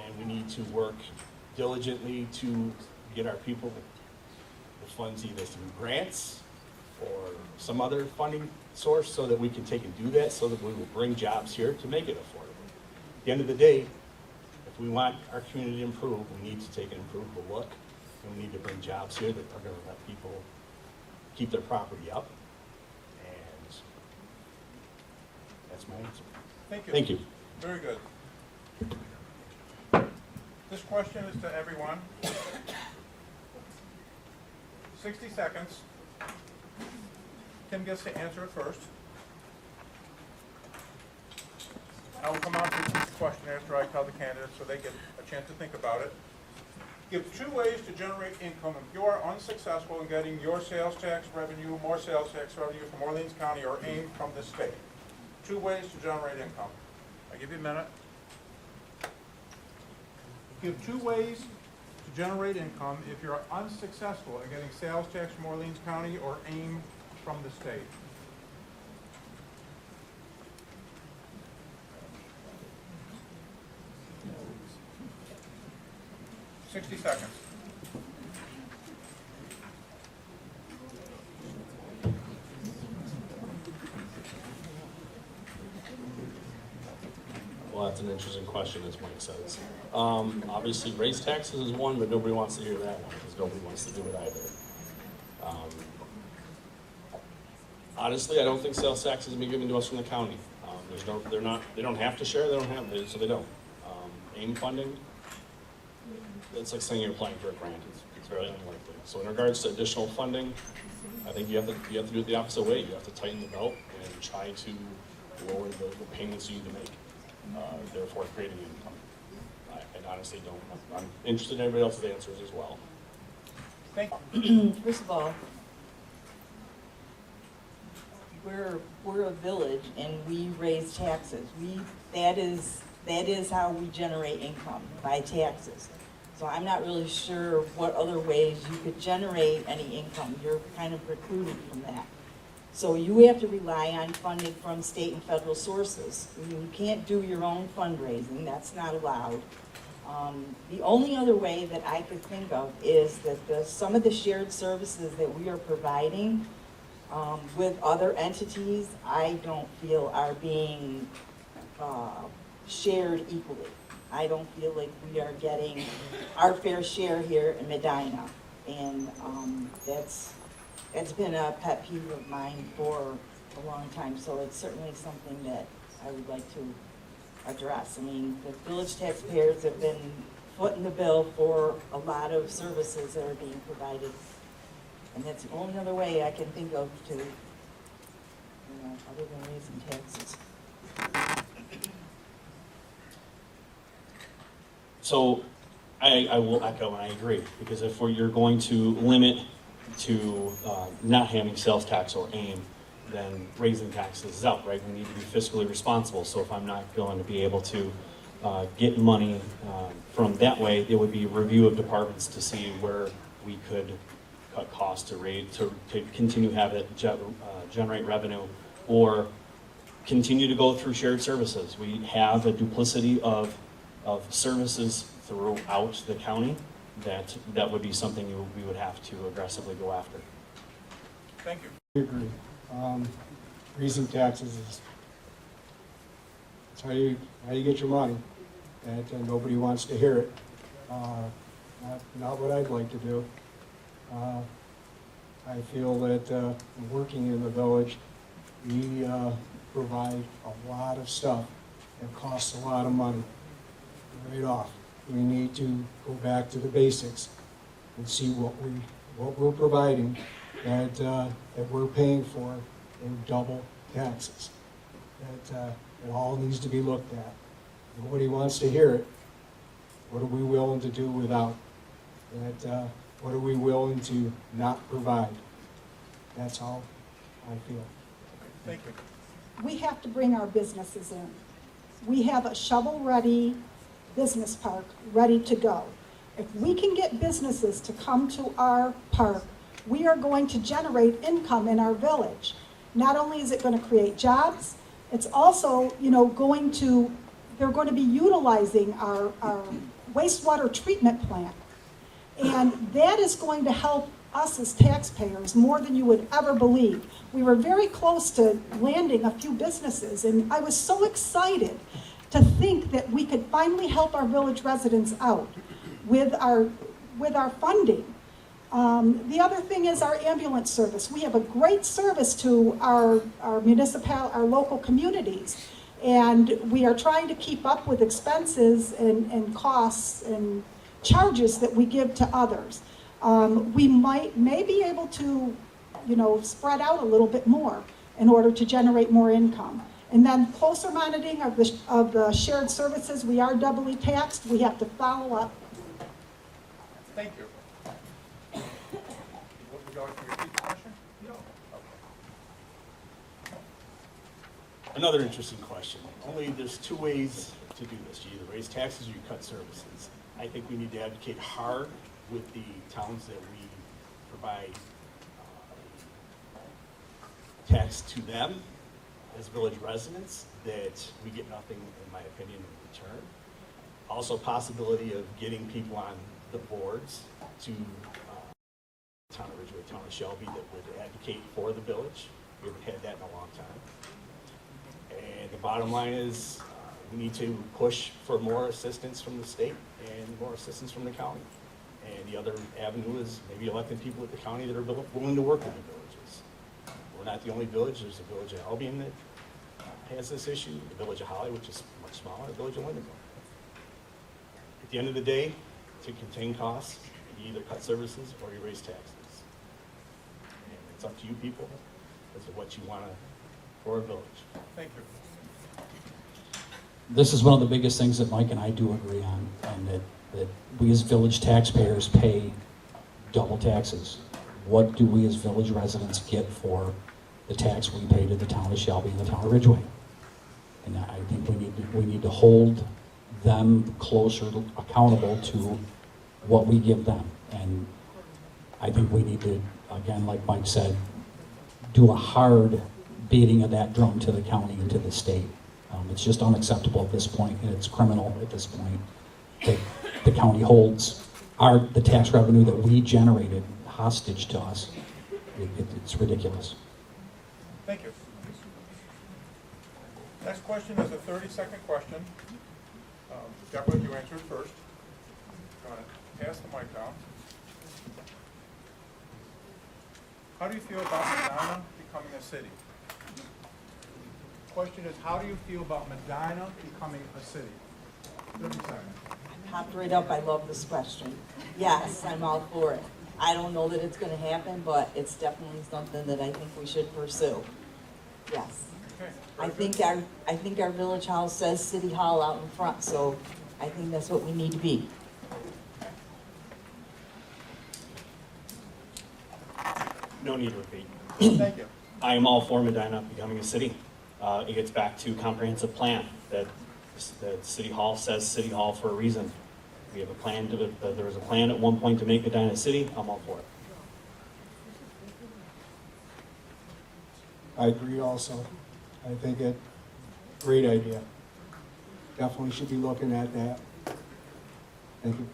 F: and we need to work diligently to get our people the funds either through grants or some other funding source so that we can take and do that, so that we will bring jobs here to make it affordable. At the end of the day, if we want our community to improve, we need to take an improvable look, and we need to bring jobs here that are going to let people keep their property up. And that's my answer.
A: Thank you.
F: Thank you.
A: Very good. This question is to everyone. 60 seconds. Tim gets to answer it first. I will come out to each question after I tell the candidates so they get a chance to think about it. Give 2 ways to generate income if you are unsuccessful in getting your sales tax revenue, more sales tax revenue from Orleans County or AIM from the state. 2 ways to generate income. I give you a minute. give two ways to generate income if you're unsuccessful at getting sales tax from Orleans County or AIM from the state. $60 seconds.
H: Well, that's an interesting question, as Mike says. Obviously, raise taxes is one, but nobody wants to hear that one, because nobody wants to do it either. Honestly, I don't think sales taxes have been given to us from the county. They don't have to share, so they don't. AIM funding, it's like saying you're applying for a grant, it's very unlikely. So in regards to additional funding, I think you have to do it the opposite way. You have to tighten the belt and try to lower the payments you need to make, therefore creating income. I honestly don't, I'm interested in everybody else's answers as well.
A: Thank you.
B: First of all, we're a village and we raise taxes. That is how we generate income, by taxes. So I'm not really sure what other ways you could generate any income. You're kind of precluded from that. So you have to rely on funding from state and federal sources. You can't do your own fundraising, that's not allowed. The only other way that I could think of is that some of the shared services that we are providing with other entities, I don't feel are being shared equally. I don't feel like we are getting our fair share here in Medina. And that's been a pet peeve of mine for a long time, so it's certainly something that I would like to address. I mean, the village taxpayers have been footing the bill for a lot of services that are being provided. And that's the only other way I can think of to, other than raising taxes.
K: So I will echo and I agree, because if you're going to limit to not having sales tax or AIM, then raising taxes is out, right? We need to be fiscally responsible. So if I'm not going to be able to get money from that way, it would be a review of departments to see where we could cut costs to continue to have it generate revenue, or continue to go through shared services. We have a duplicity of services throughout the county that would be something we would have to aggressively go after.
A: Thank you.
I: I agree. Raising taxes is it's how you get your money, and nobody wants to hear it. Not what I'd like to do. I feel that working in the village, we provide a lot of stuff that costs a lot of money right off. We need to go back to the basics and see what we're providing that we're paying for in double taxes. That it all needs to be looked at. Nobody wants to hear it. What are we willing to do without? What are we willing to not provide? That's how I feel.
A: Thank you.
E: We have to bring our businesses in. We have a shovel-ready business park ready to go. If we can get businesses to come to our park, we are going to generate income in our village. Not only is it going to create jobs, it's also, they're going to be utilizing our wastewater treatment plant. And that is going to help us as taxpayers more than you would ever believe. We were very close to landing a few businesses, and I was so excited to think that we could finally help our village residents out with our funding. The other thing is our ambulance service. We have a great service to our local communities, and we are trying to keep up with expenses and costs and charges that we give to others. We may be able to, spread out a little bit more in order to generate more income. And then closer monitoring of the shared services. We are doubly taxed. We have to follow up.
A: Thank you. Would you like to repeat the question? No. Okay.
F: Another interesting question. Only there's two ways to do this. You either raise taxes or you cut services. I think we need to advocate hard with the towns that we provide tax to them as village residents, that we get nothing, in my opinion, in return. Also, possibility of getting people on the boards to town of Ridgeway, town of Shelby, that would advocate for the village. We haven't had that in a long time. And the bottom line is, we need to push for more assistance from the state and more assistance from the county. And the other avenue is maybe electing people at the county that are willing to work with the villages. We're not the only village. There's the village of Albion that has this issue, the village of Holly, which is much smaller, the village of Lindenville. At the end of the day, to contain costs, you either cut services or you raise taxes. And it's up to you people as to what you want for a village.
A: Thank you.
G: This is one of the biggest things that Mike and I do agree on, and that we as village taxpayers pay double taxes. What do we as village residents get for the tax we pay to the town of Shelby and the town of Ridgeway? And I think we need to hold them accountable to what we give them. And I think we need to, again, like Mike said, do a hard beating of that drum to the county and to the state. It's just unacceptable at this point, and it's criminal at this point that the county holds the tax revenue that we generated hostage to us. It's ridiculous.
A: Thank you. Next question is a 30-second question. Deborah, you answered first. Go ahead. Pass the mic down. How do you feel about Medina becoming a city? Question is, how do you feel about Medina becoming a city? 30 seconds.
B: Popped right up, I love this question. Yes, I'm all for it. I don't know that it's gonna happen, but it's definitely something that I think we should pursue. Yes.
A: Okay.
B: I think our village hall says City Hall out in front, so I think that's what we need to be.
K: No need to repeat.
A: Thank you.
K: I am all for Medina becoming a city. It gets back to comprehensive plan that City Hall says City Hall for a reason. We have a plan there was a plan at one point to make Medina a city. I'm all for it.
I: I agree also. I think it, great idea. Definitely should be looking at that. Thank you.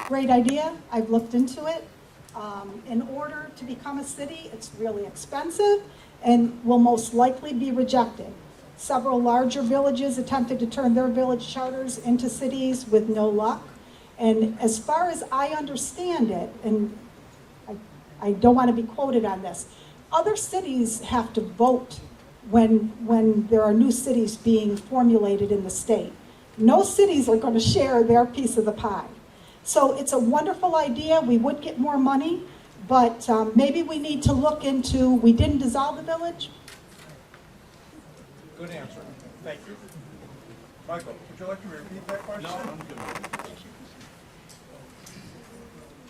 E: Great idea. I've looked into it. In order to become a city, it's really expensive and will most likely be rejected. Several larger villages attempted to turn their village charters into cities with no luck. And as far as I understand it, and I don't want to be quoted on this, other cities have to vote when there are new cities being formulated in the state. No cities are going to share their piece of the pie. So it's a wonderful idea. We would get more money, but maybe we need to look into, we didn't dissolve the village.
A: Good answer. Thank you. Michael, would you like to repeat that question?
F: No, I'm good.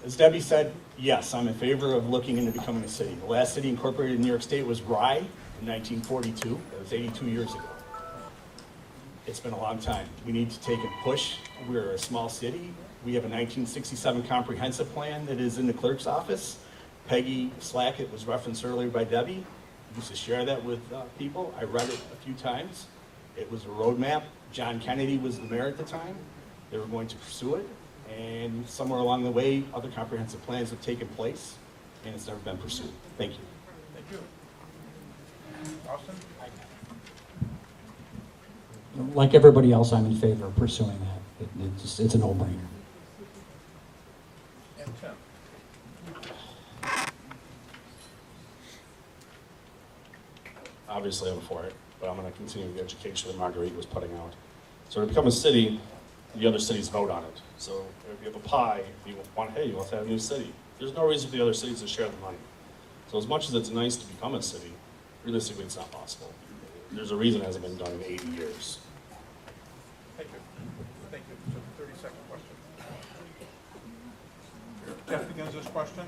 F: As Debbie said, yes, I'm in favor of looking into becoming a city. The last city incorporated in New York State was Rye in 1942. That was 82 years ago. It's been a long time. We need to take and push. We're a small city. We have a 1967 comprehensive plan that is in the clerk's office. Peggy Slackett was referenced earlier by Debbie. I used to share that with people. I read it a few times. It was a roadmap. John Kennedy was the mayor at the time. They were going to pursue it. And somewhere along the way, other comprehensive plans have taken place, and it's never been pursued. Thank you.
A: Thank you. Austin?
G: Like everybody else, I'm in favor of pursuing that. It's a no-brainer.
A: And Tim?
H: Obviously, I'm for it, but I'm going to continue the education that Marguerite was putting out. So to become a city, the other cities vote on it. So if you have a pie, you want, hey, you want to have a new city. There's no reason for the other cities to share the money. So as much as it's nice to become a city, realistically, it's not possible. There's a reason it hasn't been done in 80 years.
A: Thank you. Thank you. So 30-second question. Jeff begins this question.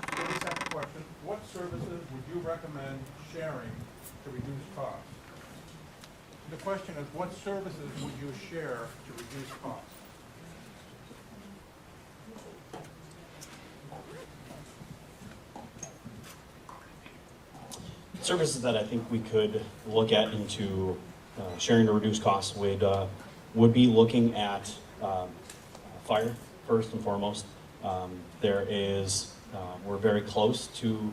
A: 30-second question. What services would you recommend sharing to reduce costs? The question is, what services would you share to reduce costs?
K: Services that I think we could look at into sharing to reduce costs would be looking at fire first and foremost. We're very close to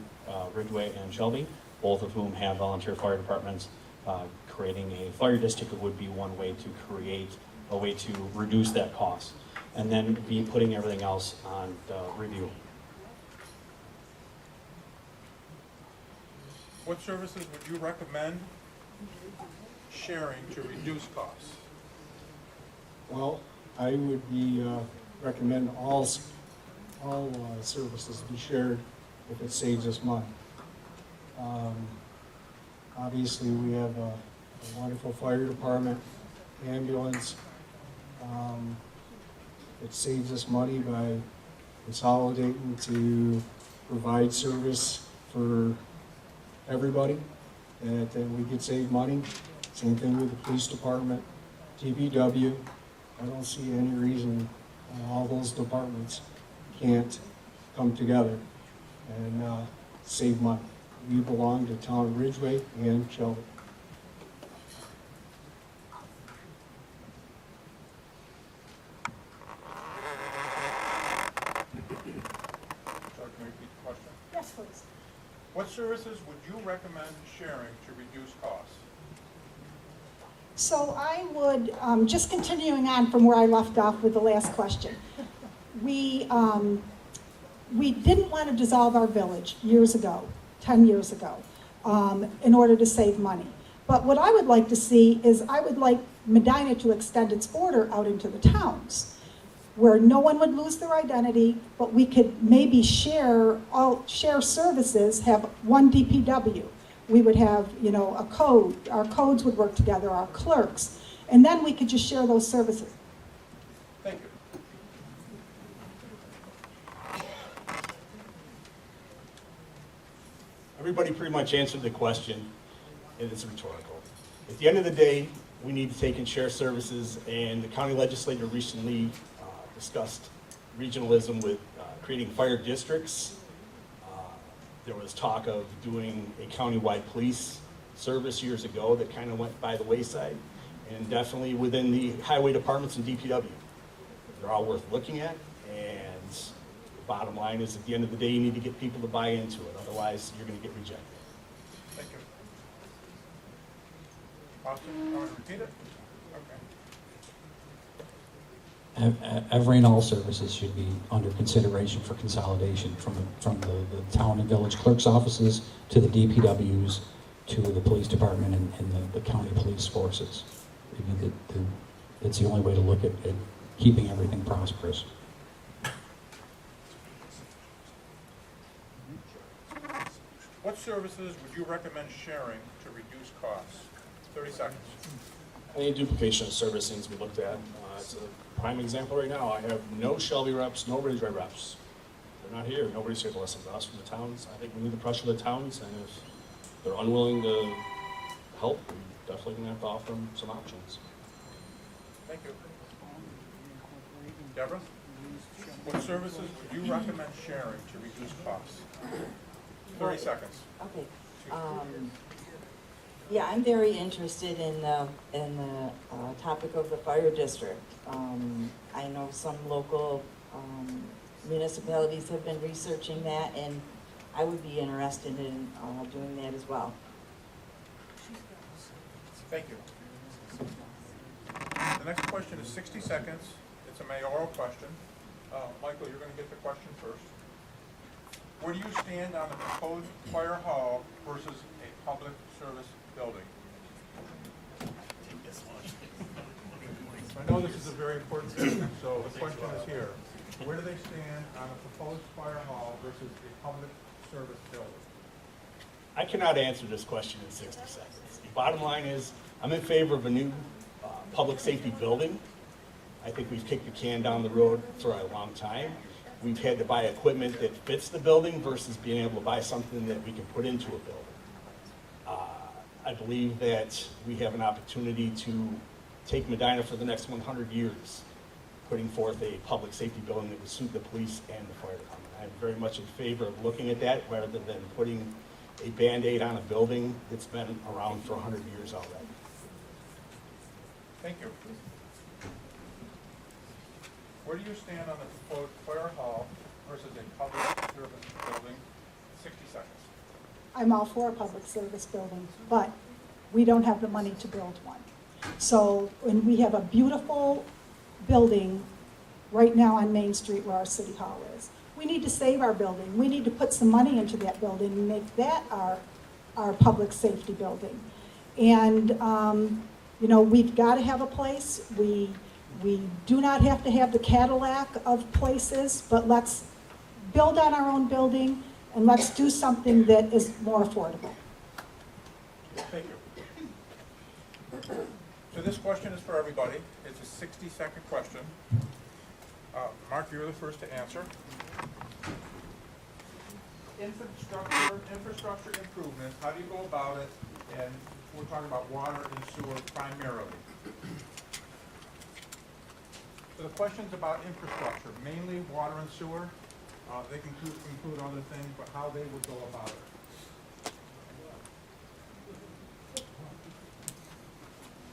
K: Ridgeway and Shelby, both of whom have volunteer fire departments. Creating a fire district would be one way to create a way to reduce that cost, and then be putting everything else on review.
A: What services would you recommend sharing to reduce costs?
I: Well, I would be, recommend all services be shared if it saves us money. Obviously, we have a wonderful fire department, ambulance. It saves us money by consolidating to provide service for everybody, and then we could save money. Same thing with the police department, DPW. I don't see any reason all those departments can't come together and save money. We belong to town of Ridgeway and Shelby.
A: Sorry, can you repeat the question?
J: Yes, please.
A: What services would you recommend sharing to reduce costs?
E: So I would, just continuing on from where I left off with the last question. We didn't want to dissolve our village years ago, 10 years ago, in order to save money. But what I would like to see is I would like Medina to extend its border out into the towns, where no one would lose their identity, but we could maybe share services, have one DPW. We would have, a code, our codes would work together, our clerks, and then we could just share those services.
A: Thank you.
F: Everybody pretty much answered the question, and it's rhetorical. At the end of the day, we need to take and share services, and the county legislature recently discussed regionalism with creating fire districts. There was talk of doing a countywide police service years ago that kind of went by the wayside, and definitely within the highway departments and DPW. They're all worth looking at, and the bottom line is, at the end of the day, you need to get people to buy into it, otherwise you're going to get rejected.
A: Thank you. Austin, you want to repeat it? Okay.
G: Every and all services should be under consideration for consolidation from the town and village clerk's offices to the DPWs to the police department and the county police forces. It's the only way to look at keeping everything prosperous.
A: What services would you recommend sharing to reduce costs? 30 seconds.
H: Any duplication of service needs to be looked at. It's a prime example right now. I have no Shelby reps, no Ridgeway reps. They're not here. Nobody's here to listen to us from the towns. I think we need to pressure the towns, and if they're unwilling to help, we're definitely going to have to offer them some options.
A: Thank you. Deborah? What services would you recommend sharing to reduce costs? 30 seconds.
B: Okay. Yeah, I'm very interested in the topic of the fire district. I know some local municipalities have been researching that, and I would be interested in doing that as well.
A: Thank you. The next question is 60 seconds. It's a mayoral question. Michael, you're going to get the question first. Where do you stand on the proposed fire hall versus a public service building? I know this is a very important thing, so the question is here. Where do they stand on a proposed fire hall versus a public service building?
F: I cannot answer this question in 60 seconds. The bottom line is, I'm in favor of a new public safety building. I think we've kicked the can down the road for a long time. we've had to buy equipment that fits the building versus being able to buy something that we can put into a building. I believe that we have an opportunity to take Medina for the next 100 years, putting forth a public safety building that would suit the police and the fire department. I'm very much in favor of looking at that rather than putting a Band-Aid on a building that's been around for 100 years already.
A: Thank you. Where do you stand on the proposed fire hall versus a public service building? 60 seconds.
E: I'm all for a public service building, but we don't have the money to build one. So, and we have a beautiful building right now on Main Street where our city hall is. We need to save our building. We need to put some money into that building and make that our public safety building. And, you know, we've got to have a place. We do not have to have the Cadillac of places, but let's build on our own building and let's do something that is more affordable.
A: Thank you. So this question is for everybody. It's a 60-second question. Mark, you're the first to answer. Infrastructure improvements, how do you go about it? And we're talking about water and sewer primarily. So the question's about infrastructure, mainly water and sewer. They can include other things, but how they would go about it.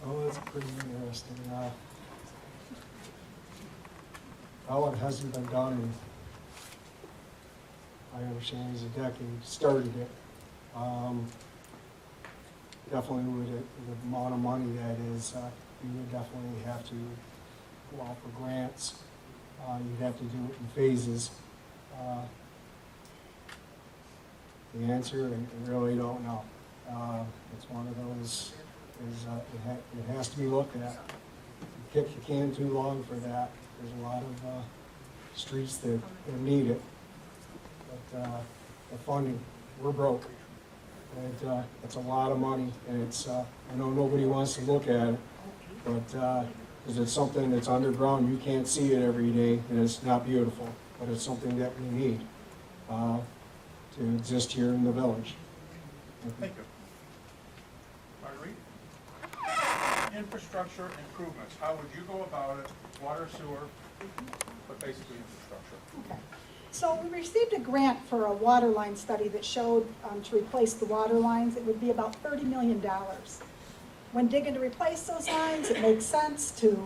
I: Oh, that's pretty interesting. Well, it hasn't been done in, I understand, it's a decade, started it. Definitely with the amount of money that is, you would definitely have to go out for grants. You'd have to do it in phases. The answer, I really don't know. It's one of those, it has to be looked at. You kick the can too long for that. There's a lot of streets that need it. But the funding, we're broke. And it's a lot of money, and it's, I know nobody wants to look at it, but because it's something that's underground, you can't see it every day, and it's not beautiful, but it's something that we need to exist here in the village.
A: Thank you. Marguerite? Infrastructure improvements, how would you go about it? Water, sewer, but basically infrastructure.
E: Okay. So we received a grant for a water line study that showed to replace the water lines, it would be about $30 million. When digging to replace those lines, it makes sense to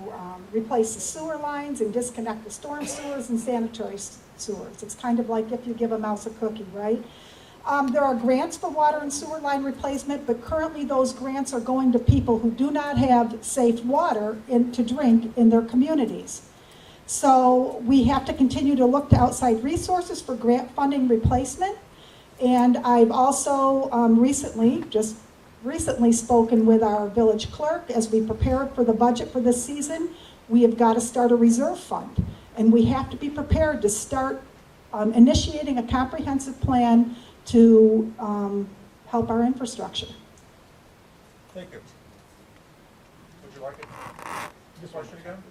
E: replace the sewer lines and disconnect the storm sewers and sanitary sewers. It's kind of like if you give a mouse a cookie, right? There are grants for water and sewer line replacement, but currently those grants are going to people who do not have safe water to drink in their communities. So we have to continue to look to outside resources for grant funding replacement. And I've also recently spoken with our village clerk as we prepare for the budget for this season. We have got to start a reserve fund. And we have to be prepared to start initiating a comprehensive plan to help our infrastructure.
A: Thank you. Would you like it? This question again?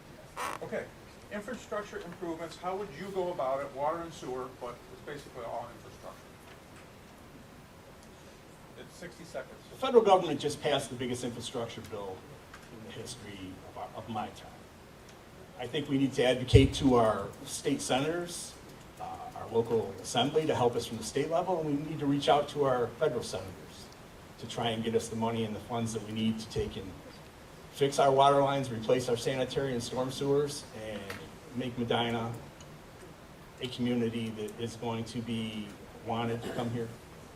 A: Okay. Infrastructure improvements, how would you go about it? Water and sewer, but it's basically all infrastructure. It's 60 seconds.
F: The federal government just passed the biggest infrastructure bill in the history of my time. I think we need to advocate to our state senators, our local assembly to help us from the state level, and we need to reach out to our federal senators to try and get us the money and the funds that we need to take and fix our water lines, replace our sanitary and storm sewers, and make Medina a community that is going to be wanted to come here.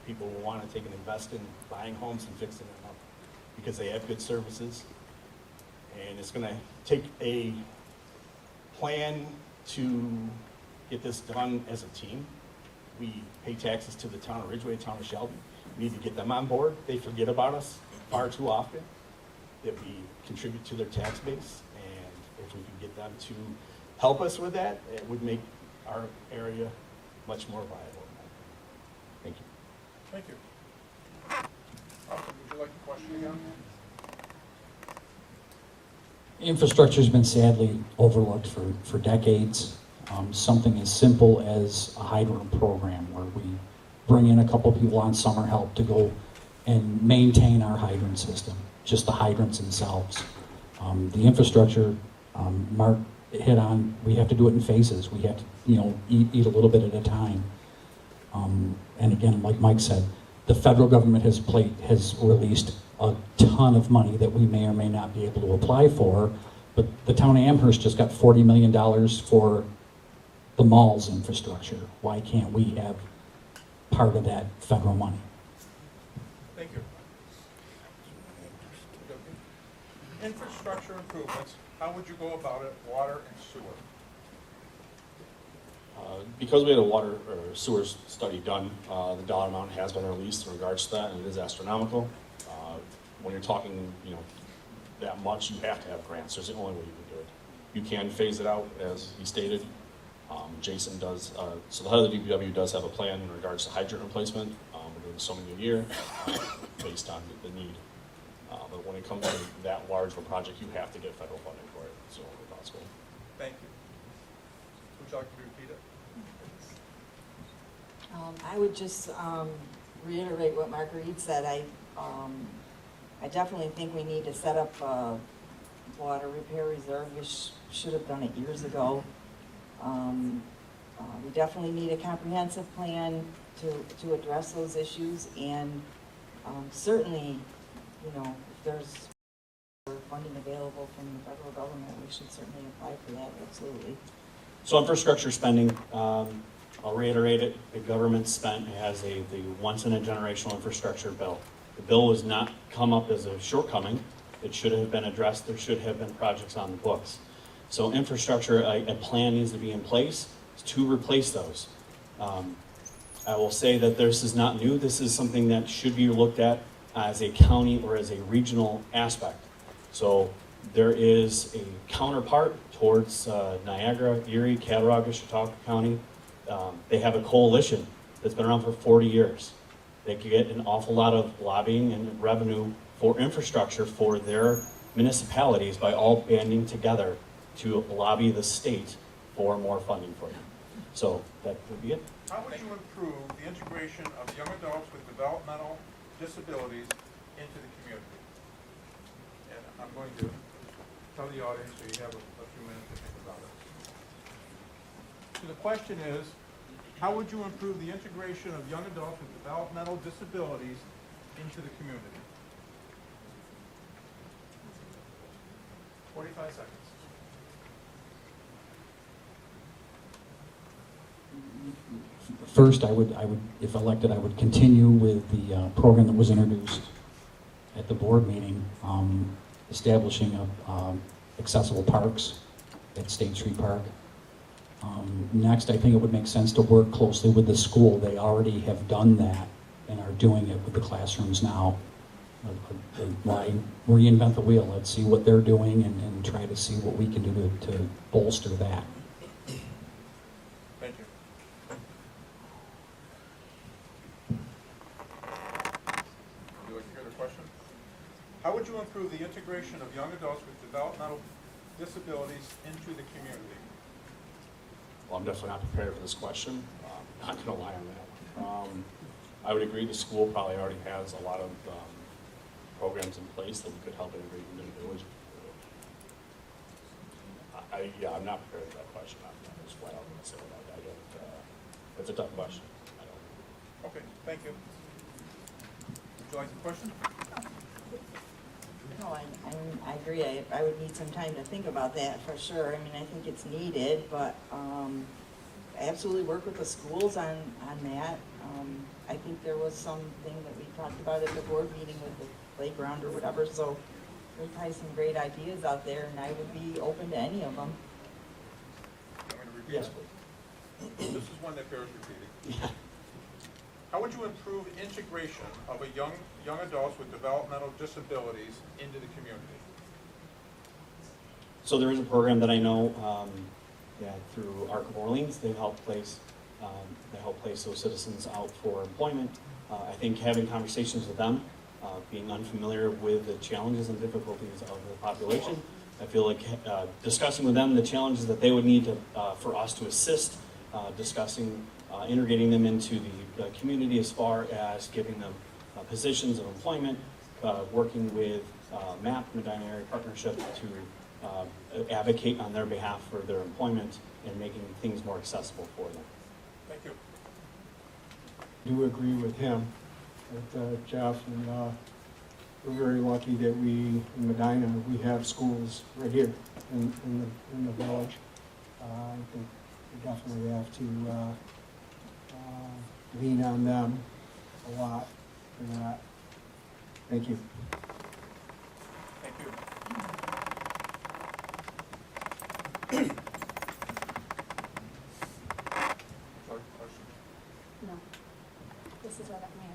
F: People will want to take and invest in buying homes and fixing them up because they have good services. And it's going to take a plan to get this done as a team. We pay taxes to the town of Ridgeway, the town of Shelby. We need to get them on board. They forget about us far too often, that we contribute to their tax base. And if we can get them to help us with that, it would make our area much more viable. Thank you.
A: Thank you. Would you like the question again?
G: Infrastructure's been sadly overlooked for decades. Something as simple as a hydrant program where we bring in a couple people on summer help to go and maintain our hydrant system, just the hydrants themselves. The infrastructure, Mark hit on, we have to do it in phases. We have to, eat a little bit at a time. And again, like Mike said, the federal government has released a ton of money that we may or may not be able to apply for, but the town of Amherst just got $40 million for the mall's infrastructure. Why can't we have part of that federal money?
A: Thank you. Infrastructure improvements, how would you go about it, water and sewer?
H: Because we had a water or sewer study done, the dollar amount has been released in regards to that, and it is astronomical. When you're talking, that much, you have to have grants. There's the only way you can do it. You can phase it out, as he stated. Jason does, so the head of the DPW does have a plan in regards to hydrant replacement. We're doing so many a year based on the need. But when it comes to that large of a project, you have to get federal funding for it, so if possible.
A: Thank you. Would you like to repeat it?
B: I would just reiterate what Marguerite said. I definitely think we need to set up a water repair reserve. We should have done it years ago. We definitely need a comprehensive plan to address those issues, and certainly, if there's funding available from the federal government, we should certainly apply for that, absolutely.
K: So infrastructure spending, I'll reiterate it, the government has the once-in-a-generational infrastructure bill. The bill was not come up as a shortcoming. It should have been addressed. There should have been projects on the books. So infrastructure, a plan needs to be in place to replace those. I will say that this is not new. This is something that should be looked at as a county or as a regional aspect. So there is a counterpart towards Niagara, Erie, Cattaraugus, Chautauqua County. They have a coalition that's been around for 40 years. They could get an awful lot of lobbying and revenue for infrastructure for their municipalities by all banding together to lobby the state for more funding for them. So that would be it.
A: How would you improve the integration of young adults with developmental disabilities into the community? And I'm going to tell the audience so you have a few minutes to think about it. So the question is, how would you improve the integration of young adults with developmental disabilities into the community? 45 seconds.
G: First, I would, if elected, I would continue with the program that was introduced at the board meeting, establishing accessible parks at State Street Park. Next, I think it would make sense to work closely with the school. They already have done that and are doing it with the classrooms now. Why reinvent the wheel? Let's see what they're doing and try to see what we can do to bolster that.
A: Thank you. Would you like to hear the question? How would you improve the integration of young adults with developmental disabilities into the community?
H: Well, I'm definitely not prepared for this question. Not going to lie on that one. I would agree the school probably already has a lot of programs in place that we could help integrate into the village. I'm not prepared for that question. I'm just flat out going to say that. I don't. It's a tough question. I don't.
A: Okay, thank you. Would you like the question?
B: No, I agree. I would need some time to think about that for sure. I mean, I think it's needed, but I absolutely work with the schools on that. I think there was something that we talked about at the board meeting with the playground or whatever, so there's probably some great ideas out there, and I would be open to any of them.
A: I'm going to repeat
H: Yes,
A: it.
H: please.
A: This is one that bears repeating. How would you improve integration of a young adults with developmental disabilities into the community?
K: So there is a program that I know through Arc of Orleans. They help place those citizens out for employment. I think having conversations with them, being unfamiliar with the challenges and difficulties of the population, I feel like discussing with them the challenges that they would need to, for us to assist, discussing, integrating them into the community as far as giving them positions of employment, working with MAP, Medina Area Partnership, to advocate on their behalf for their employment and making things more accessible for them.
A: Thank you.
I: Do agree with him, with Jeff, and we're very lucky that we, in Medina, we have schools right here in the village. I think we definitely have to lean on them a lot for that. Thank you.
A: Thank you. Sorry, question?
E: No. This is right up my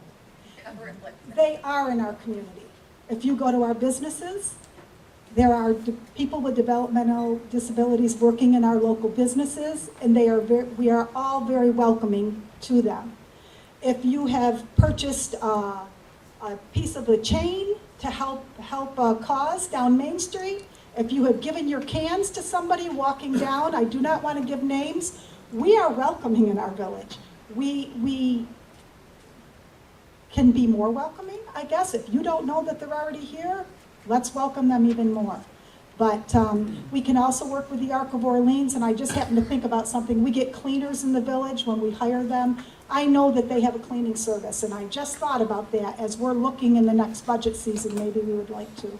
E: alley. They are in our community. If you go to our businesses, there are people with developmental disabilities working in our local businesses, and we are all very welcoming to them. If you have purchased a piece of a chain to help a cause down Main Street, if you have given your cans to somebody walking down, I do not want to give names, we are welcoming in our village. We can be more welcoming, I guess. If you don't know that they're already here, let's welcome them even more. But we can also work with the Arc of Orleans, and I just happened to think about something. We get cleaners in the village when we hire them. I know that they have a cleaning service, and I just thought about that as we're looking in the next budget season. Maybe we would like to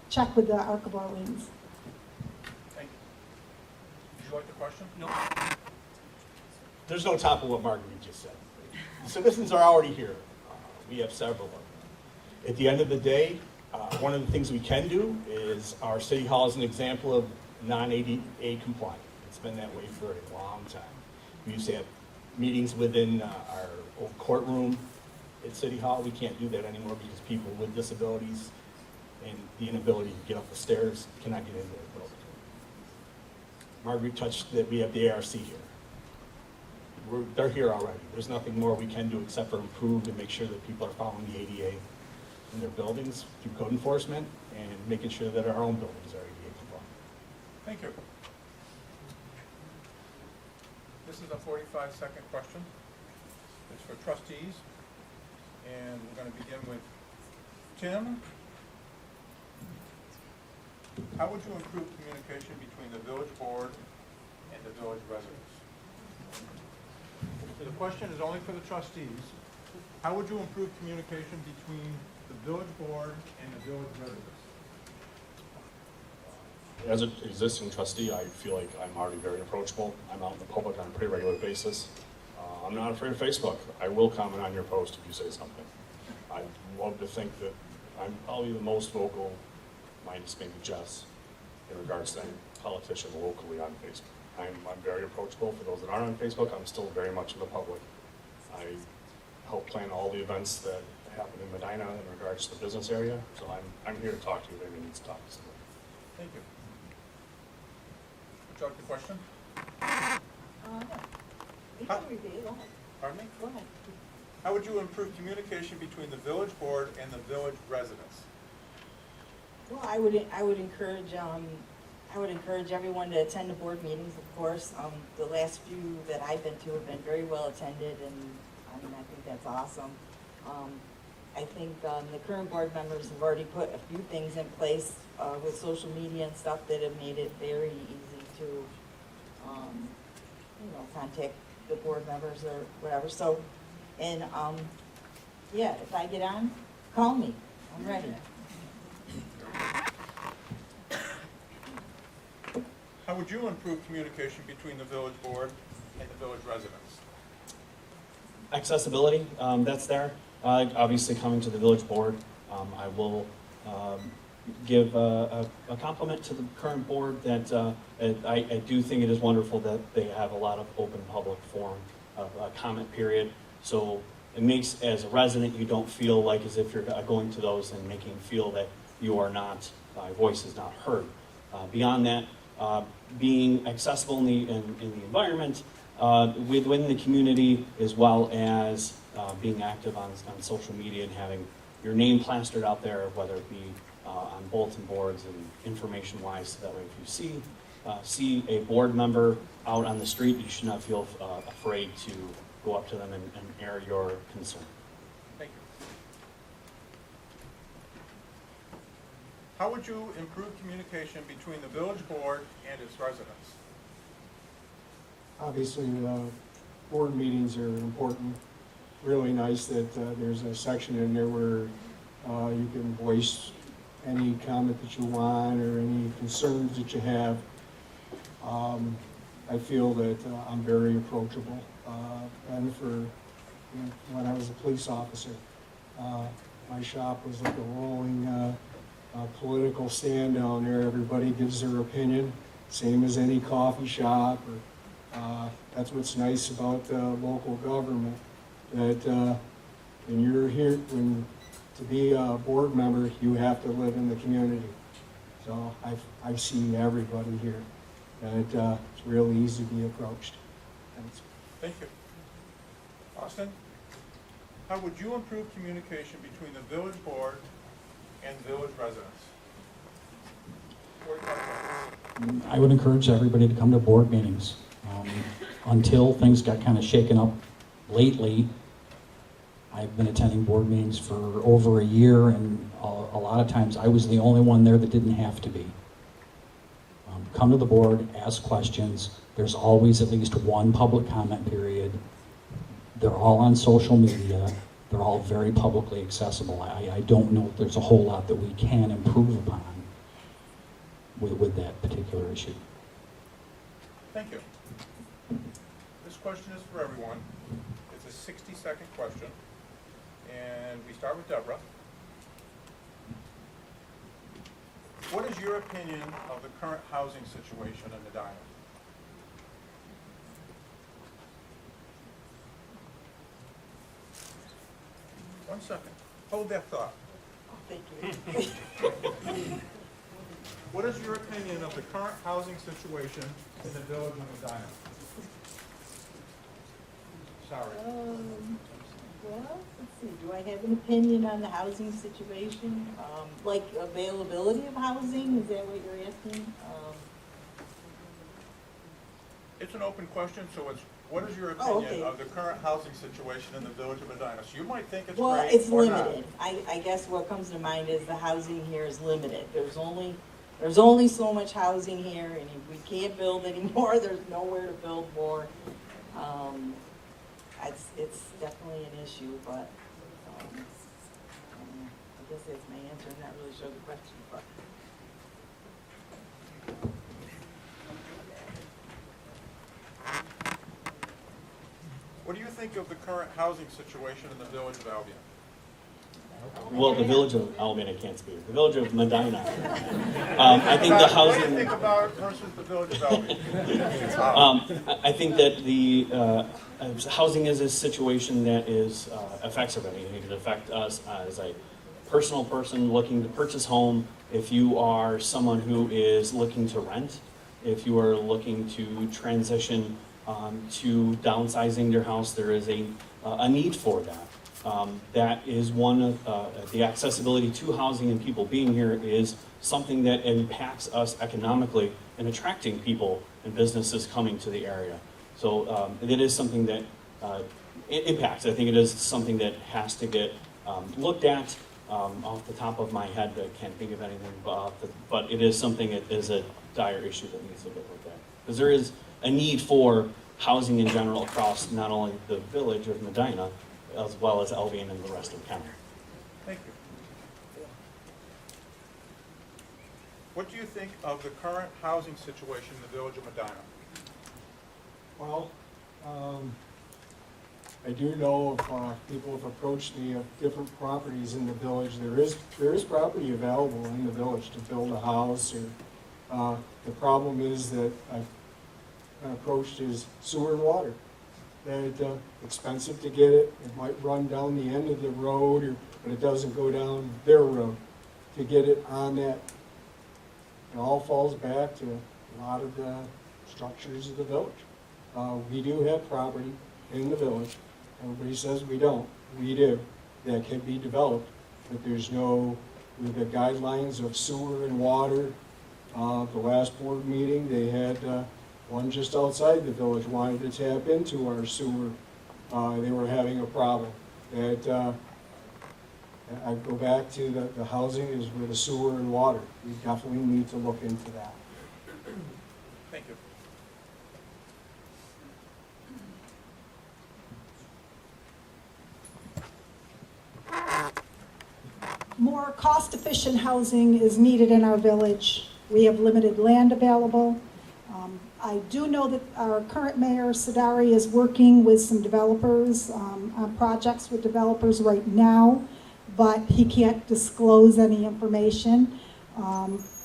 E: check with the Arc of Orleans.
A: Thank you. Did you like the question?
F: No. There's no top of what Marguerite just said. The citizens are already here. We have several of them. At the end of the day, one of the things we can do is our city hall is an example of non-ADA compliant. It's been that way for a long time. We used to have meetings within our old courtroom at City Hall. We can't do that anymore because people with disabilities and the inability to get up the stairs cannot get into the building. Marguerite touched that we have the ARC here. They're here already. There's nothing more we can do except for improve and make sure that people are following the ADA in their buildings through code enforcement and making sure that our own buildings are ADA compliant.
A: Thank you. This is a 45-second question. It's for trustees, and we're going to begin with Tim. How would you improve communication between the village board and the village residents? So the question is only for the trustees. How would you improve communication between the village board and the village residents?
H: As an existing trustee, I feel like I'm already very approachable. I'm out in the public on a pretty regular basis. I'm not afraid of Facebook. I will comment on your post if you say something. I love to think that I'm probably the most vocal, minus maybe Jess, in regards to any politician locally on Facebook. I'm very approachable. For those that aren't on Facebook, I'm still very much in the public. I help plan all the events that happen in Medina in regards to the business area, so I'm here to talk to you if anyone needs to talk to somebody.
A: Thank you. Would you like the question?
B: You can repeat, go ahead.
A: Pardon me?
B: Go ahead.
A: How would you improve communication between the village board and the village residents?
B: Well, I would encourage everyone to attend the board meetings, of course. The last few that I've been to have been very well attended, and I think that's awesome. I think the current board members have already put a few things in place with social media and stuff that have made it very easy to, contact the board members or whatever. So, and yeah, if I get on, call me. I'm ready.
A: How would you improve communication between the village board and the village residents?
K: Accessibility, that's there. Obviously, coming to the village board, I will give a compliment to the current board that I do think it is wonderful that they have a lot of open public forum, comment period. So it makes, as a resident, you don't feel like as if you're going to those and making feel that you are not, your voice is not heard. Beyond that, being accessible in the environment, within the community, as well as being active on social media and having your name plastered out there, whether it be on bulletin boards and information-wise, so that way if you see a board member out on the street, you should not feel afraid to go up to them and air your concern.
A: Thank you. How would you improve communication between the village board and its residents?
I: Obviously, board meetings are important. Really nice that there's a section in there where you can voice any comment that you want or any concerns that you have. I feel that I'm very approachable. And when I was a police officer, my shop was like a rolling political stand down there. Everybody gives their opinion, same as any coffee shop. That's what's nice about local government, that when you're here, to be a board member, you have to live in the community. So I've seen everybody here, and it's really easy to be approached. Thanks.
A: Thank you. Austin, how would you improve communication between the village board and village residents? 45 seconds.
G: I would encourage everybody to come to board meetings. Until things got kind of shaken up lately, I've been attending board meetings for over a year, and a lot of times I was the only one there that didn't have to be. Come to the board, ask questions. There's always at least one public comment period. They're all on social media. They're all very publicly accessible. I don't know if there's a whole lot that we can improve upon with that particular issue.
A: Thank you. This question is for everyone. It's a 60-second question. And we start with Deborah. What is your opinion of the current housing situation in Medina? One second. Hold that thought.
B: Thank you.
A: What is your opinion of the current housing situation in the village of Medina? Sorry.
B: Well, let's see, do I have an opinion on the housing situation? Like availability of housing, is that what you're asking?
A: It's an open question, so it's, what is your
B: Oh,
A: opinion
B: okay.
A: of the current housing situation in the village of Medina? So you might think it's
B: Well,
A: great
B: it's
A: or not.
B: limited. I guess what comes to mind is the housing here is limited. There's only so much housing here, and if we can't build anymore, there's nowhere to build more. It's definitely an issue, but, I guess that's my answer. I'm not really sure the question, but.
A: What do you think of the current housing situation in the village of Albion?
K: Well, the village of Albion, I can't speak. The village of Medina. I think the
A: What do you
K: housing.
A: think about it versus the village of Albion?
K: I think that the housing is a situation that affects everybody. It can affect us as a personal person looking to purchase home. If you are someone who is looking to rent, if you are looking to transition to downsizing your house, there is a need for that. That is one of the accessibility to housing and people being here is something that impacts us economically in attracting people and businesses coming to the area. So it is something that it impacts. I think it is something that has to get looked at. Off the top of my head, I can't think of anything, but it is something that is a dire issue that needs to get looked at. Because there is a need for housing in general across not only the village of Medina, as well as Albion and the rest of the county.
A: Thank you. What do you think of the current housing situation in the village of Medina?
I: Well, I do know if people have approached me of different properties in the village. There is property available in the village to build a house. Or the problem is that I've been approached is sewer and water. That it's expensive to get it. It might run down the end of the road, but it doesn't go down their road. To get it on that, it all falls back to a lot of the structures of the village. We do have property in the village. Everybody says we don't. We do. That can be developed, but there's no with the guidelines of sewer and water. The last board meeting, they had one just outside the village wanted to tap into our sewer. They were having a problem. That I go back to the housing is with the sewer and water. We definitely need to look into that.
A: Thank you.
E: More cost-efficient housing is needed in our village. We have limited land available. I do know that our current mayor, Sadari, is working with some developers on projects with developers right now, but he can't disclose any information,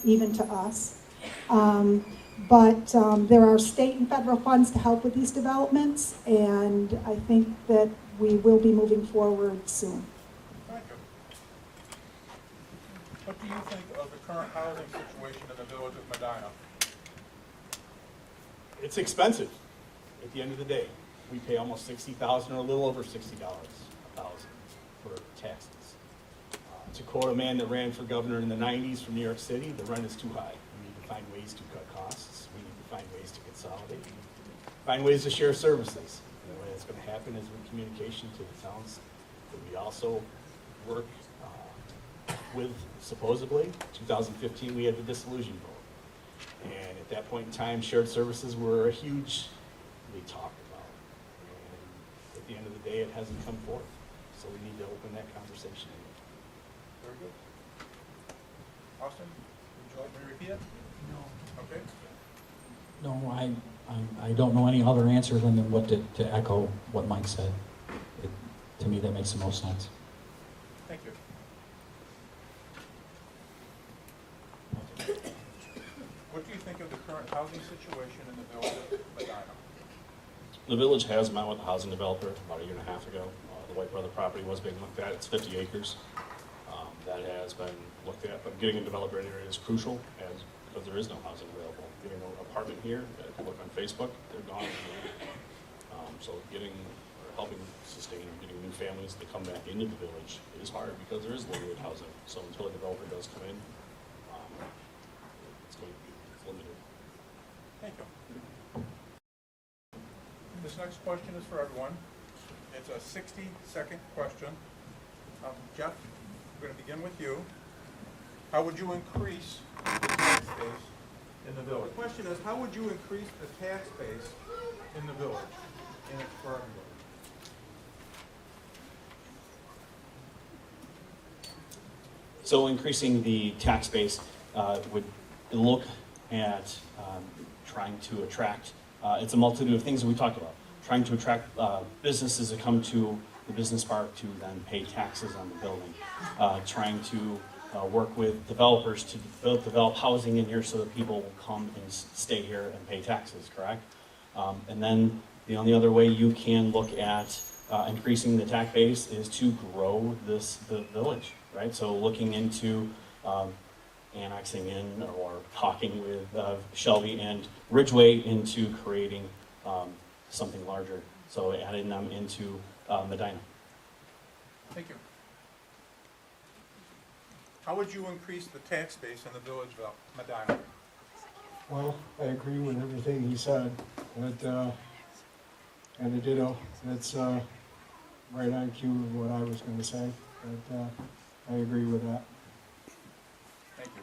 E: even to us. But there are state and federal funds to help with these developments, and I think that we will be moving forward soon.
A: Thank you. What do you think of the current housing situation in the village of Medina?
F: It's expensive at the end of the day. We pay almost $60,000 or a little over $60 a thousand for taxes. To quote a man that ran for governor in the 90s from New York City, the rent is too high. We need to find ways to cut costs. We need to find ways to consolidate. Find ways to share services. And the way that's going to happen is with communication to the towns that we also work with, supposedly. 2015, we had the dissolution vote. And at that point in time, shared services were a hugely talked about. And at the end of the day, it hasn't come forth. So we need to open that conversation again.
A: Very good. Austin, would you like me to repeat it? No. Okay.
G: No, I don't know any other answer than what to echo what Mike said. To me, that makes the most sense.
A: Thank you. What do you think of the current housing situation in the village of Medina?
H: The village has met with a housing developer about a year and a half ago. The White Brother property was being looked at. It's 50 acres. That has been looked at, but getting a developer in here is crucial because there is no housing available. Getting an apartment here, if you look on Facebook, they're gone. So helping sustain or getting new families to come back into the village is hard because there is limited housing. So until a developer does come in, it's going to be limited.
A: Thank you. This next question is for everyone. It's a 60-second question. Jeff, we're going to begin with you. How would you increase the tax base in the village? The question is, how would you increase the tax base in the village? And it's for everybody.
K: So increasing the tax base would look at trying to attract, it's a multitude of things that we talked about, trying to attract businesses to come to the business park to then pay taxes on the building, trying to work with developers to develop housing in here so that people will come and stay here and pay taxes, correct? And then the only other way you can look at increasing the tax base is to grow the village, right? So looking into annexing in or talking with Shelby and Ridgeway into creating something larger. So adding them into Medina.
A: Thank you. How would you increase the tax base in the village of Medina?
I: Well, I agree with everything he said, but, and a ditto. That's right on cue with what I was going to say, but I agree with that.
A: Thank you.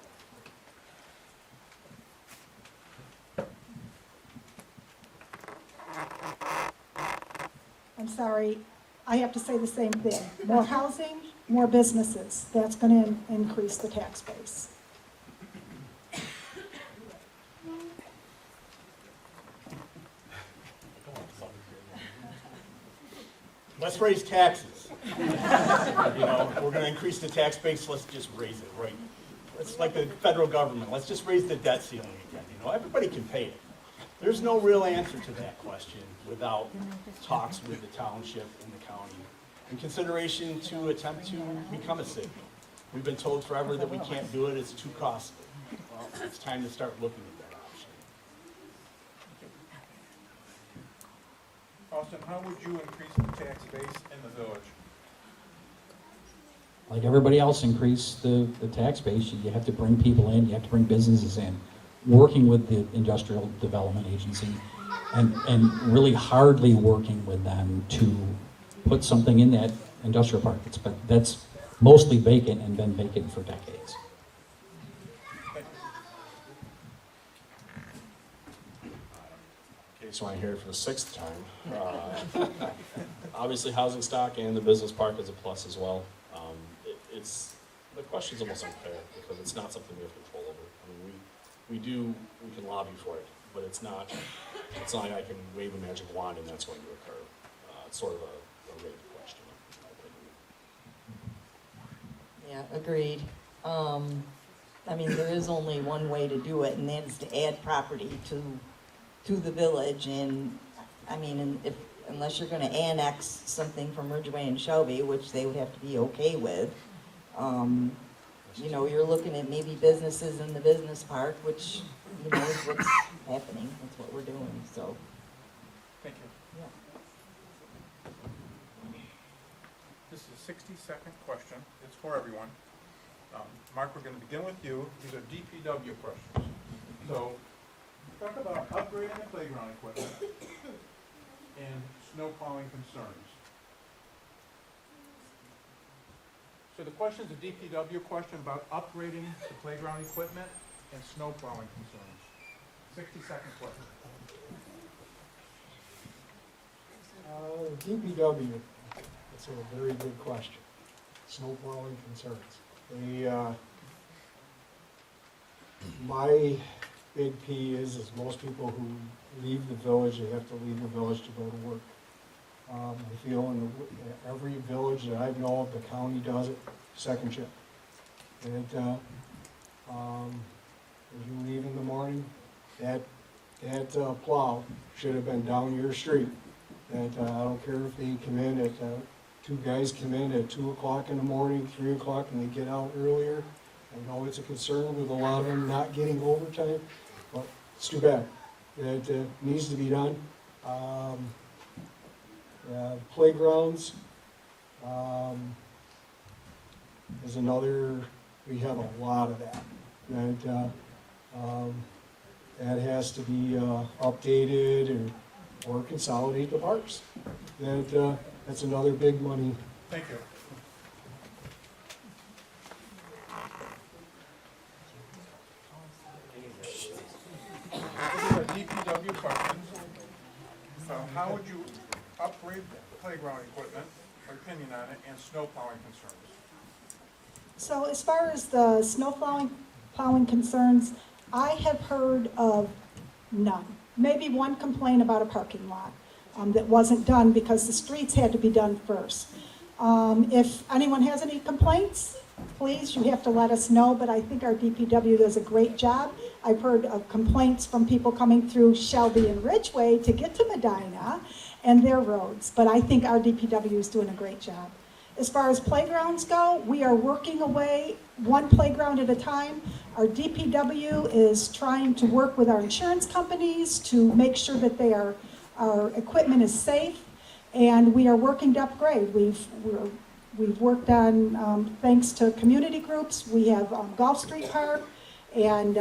E: I'm sorry, I have to say the same thing. More housing, more businesses. That's going to increase the tax base.
F: Let's raise taxes. We're going to increase the tax base, let's just raise it, right? It's like the federal government, let's just raise the debt ceiling again, everybody can pay it. There's no real answer to that question without talks with the township and the county in consideration to attempt to become a city. We've been told forever that we can't do it, it's too costly. Well, it's time to start looking at that option.
A: Austin, how would you increase the tax base in the village?
G: like everybody else, increase the tax base. You have to bring people in, you have to bring businesses in. Working with the Industrial Development Agency and really hardly working with them to put something in that industrial park that's mostly vacant and been vacant for decades.
H: Okay, so I hear it for the 6th time. Obviously, housing stock and the business park is a plus as well. The question's almost unfair because it's not something we have control over. I mean, we can lobby for it, but it's not like I can wave a magic wand and that's going to occur. It's sort of a rigged question, in my opinion.
B: Yeah, agreed. I mean, there is only one way to do it, and that is to add property to the village. And I mean, unless you're going to annex something from Ridgeway and Shelby, which they would have to be okay with, you know, you're looking at maybe businesses in the business park, which, you know, is what's happening. That's what we're doing. So,
A: Thank you.
B: yeah.
A: This is a 60-second question. It's for everyone. Mark, we're going to begin with you. These are DPW questions. So, talk about upgrading the playground equipment and snow plowing concerns. So the question is a DPW question about upgrading the playground equipment and snow plowing concerns. 60-second question.
I: DPW, that's a very good question. Snow plowing concerns. My big P is most people who leave the village, they have to leave the village to go to work. I feel in every village that I know of, the county does it, second shift. And as you leave in the morning, that plow should have been down your street. And I don't care if they come in at, two guys come in at 2 o'clock in the morning, 3 o'clock, and they get out earlier. I know it's a concern with a lot of them not getting overtime, but it's too bad. That needs to be done. Playgrounds is another, we have a lot of that. That has to be updated or consolidate the parks. That's another big money.
A: Thank you. These are DPW questions. How would you upgrade playground equipment, or opinion on it, and snow plowing concerns?
E: So as far as the snow plowing concerns, I have heard of none. Maybe one complaint about a parking lot that wasn't done because the streets had to be done first. If anyone has any complaints, please, you have to let us know, but I think our DPW does a great job. I've heard of complaints from people coming through Shelby and Ridgeway to get to Medina and their roads, but I think our DPW is doing a great job. As far as playgrounds go, we are working away one playground at a time. Our DPW is trying to work with our insurance companies to make sure that our equipment is safe, and we are working to upgrade. We've worked on, thanks to community groups, we have Gulf Street Park, and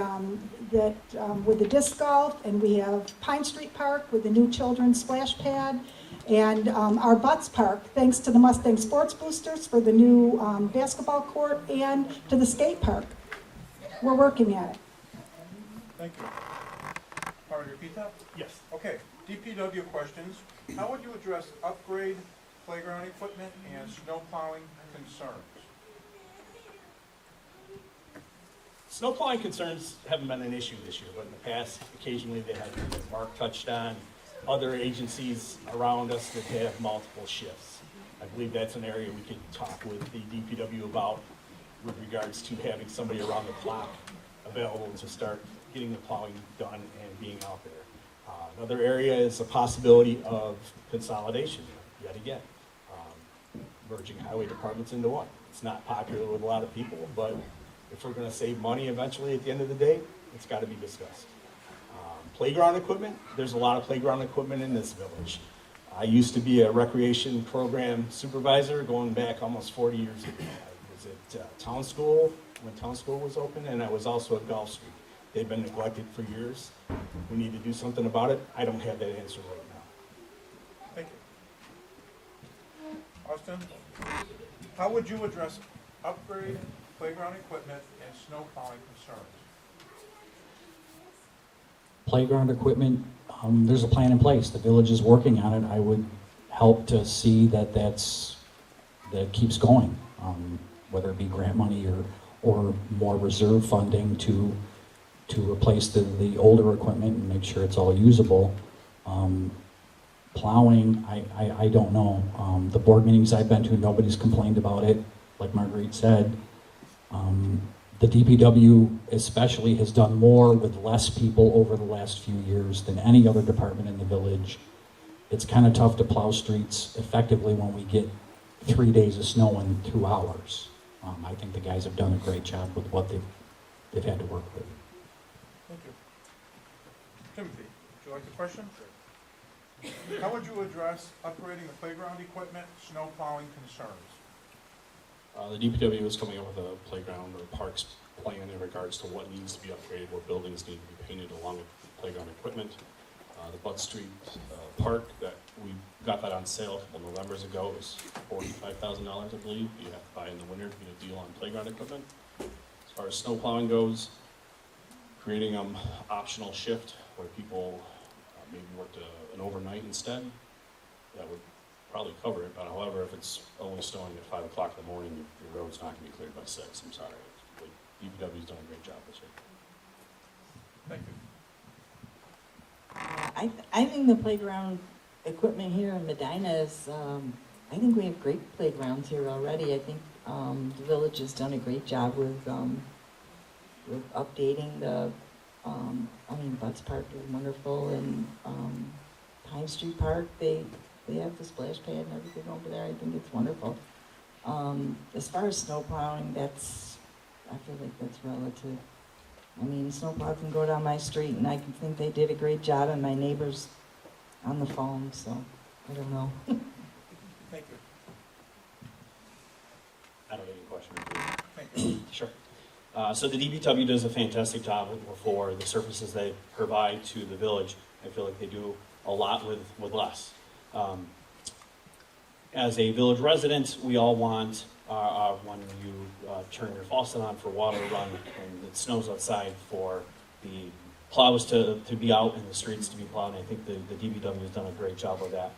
E: with the disc golf, and we have Pine Street Park with the new children's splash pad, and our Butts Park, thanks to the Mustang Sports Boosters for the new basketball court, and to the skate park. We're working at it.
A: Thank you. Want to repeat that?
F: Yes.
A: Okay, DPW questions. How would you address upgrade playground equipment and snow plowing concerns?
H: Snow plowing concerns haven't been an issue this year, but in the past, occasionally they have, as Mark touched on, other agencies around us that have multiple shifts. I believe that's an area we could talk with the DPW about with regards to having somebody around the clock available to start getting the plowing done and being out there. Another area is a possibility of consolidation, yet again, merging highway departments into one. It's not popular with a lot of people, but if we're going to save money eventually at the end of the day, it's got to be discussed. Playground equipment, there's a lot of playground equipment in this village. I used to be a recreation program supervisor going back almost 40 years ago. I was
F: was at Town School, when Town School was open, and I was also at Gulf Street. They've been neglected for years. We need to do something about it. I don't have that answer right now.
A: Thank you. Austin, how would you address upgrade playground equipment and snow plowing concerns?
G: Playground equipment, there's a plan in place. The village is working on it. I would help to see that that keeps going, whether it be grant money or more reserve funding to replace the older equipment and make sure it's all usable. Plowing, I don't know. The board meetings I've been to, nobody's complained about it. Like Marguerite said, the DPW especially has done more with less people over the last few years than any other department in the village. It's kind of tough to plow streets effectively when we get 3 days of snow in 2 hours. I think the guys have done a great job with what they've had to work with.
A: Thank you. Timothy, would you like the question? How would you address upgrading the playground equipment, snow plowing concerns?
H: The DPW is coming up with a playground or parks plan in regards to what needs to be upgraded, what buildings need to be painted along with playground equipment. The Butt Street Park, that we got that on sale a couple Novembers ago, it was $45,000, I believe. You have to buy in the winter to get a deal on playground equipment. As far as snow plowing goes, creating optional shift where people maybe worked an overnight instead, that would probably cover it. But however, if it's only snowing at 5 o'clock in the morning, your road's not going to be cleared by 6. I'm sorry. The DPW's done a great job this year.
A: Thank you.
B: I think the playground equipment here in Medina is, I think we have great playgrounds here already. I think the village has done a great job with updating the, Butts Park is wonderful, and Pine Street Park, they have the splash pad and everything over there. I think it's wonderful. As far as snow plowing, I feel like that's relative. Snowplow can go down my street and I can think they did a great job, and my neighbor's on the phone, so I don't know.
A: Thank you.
H: I don't have any questions.
A: Thank you.
H: Sure. So the DPW does a fantastic job for the services they provide to the village. I feel like they do a lot with less. As a village resident, we all want when you turn your faucet on for water to run and it snows outside, for the plows to be out and the streets to be plowed. And I think the DPW has done a great job of that.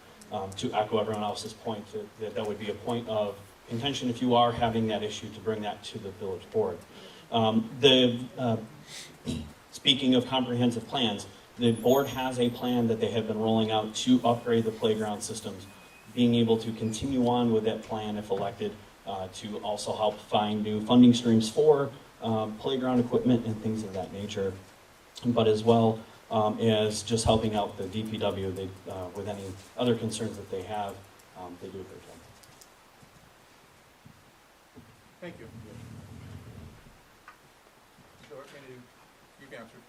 H: To echo everyone else's point, that would be a point of contention if you are having that issue, to bring that to the village board. Speaking of comprehensive plans, the board has a plan that they have been rolling out to upgrade the playground systems, being able to continue on with that plan if elected, to also help find new funding streams for playground equipment and things of that nature, but as well as just helping out the DPW with any other concerns that they have. They do a great job.
A: Thank you. So, you've answered.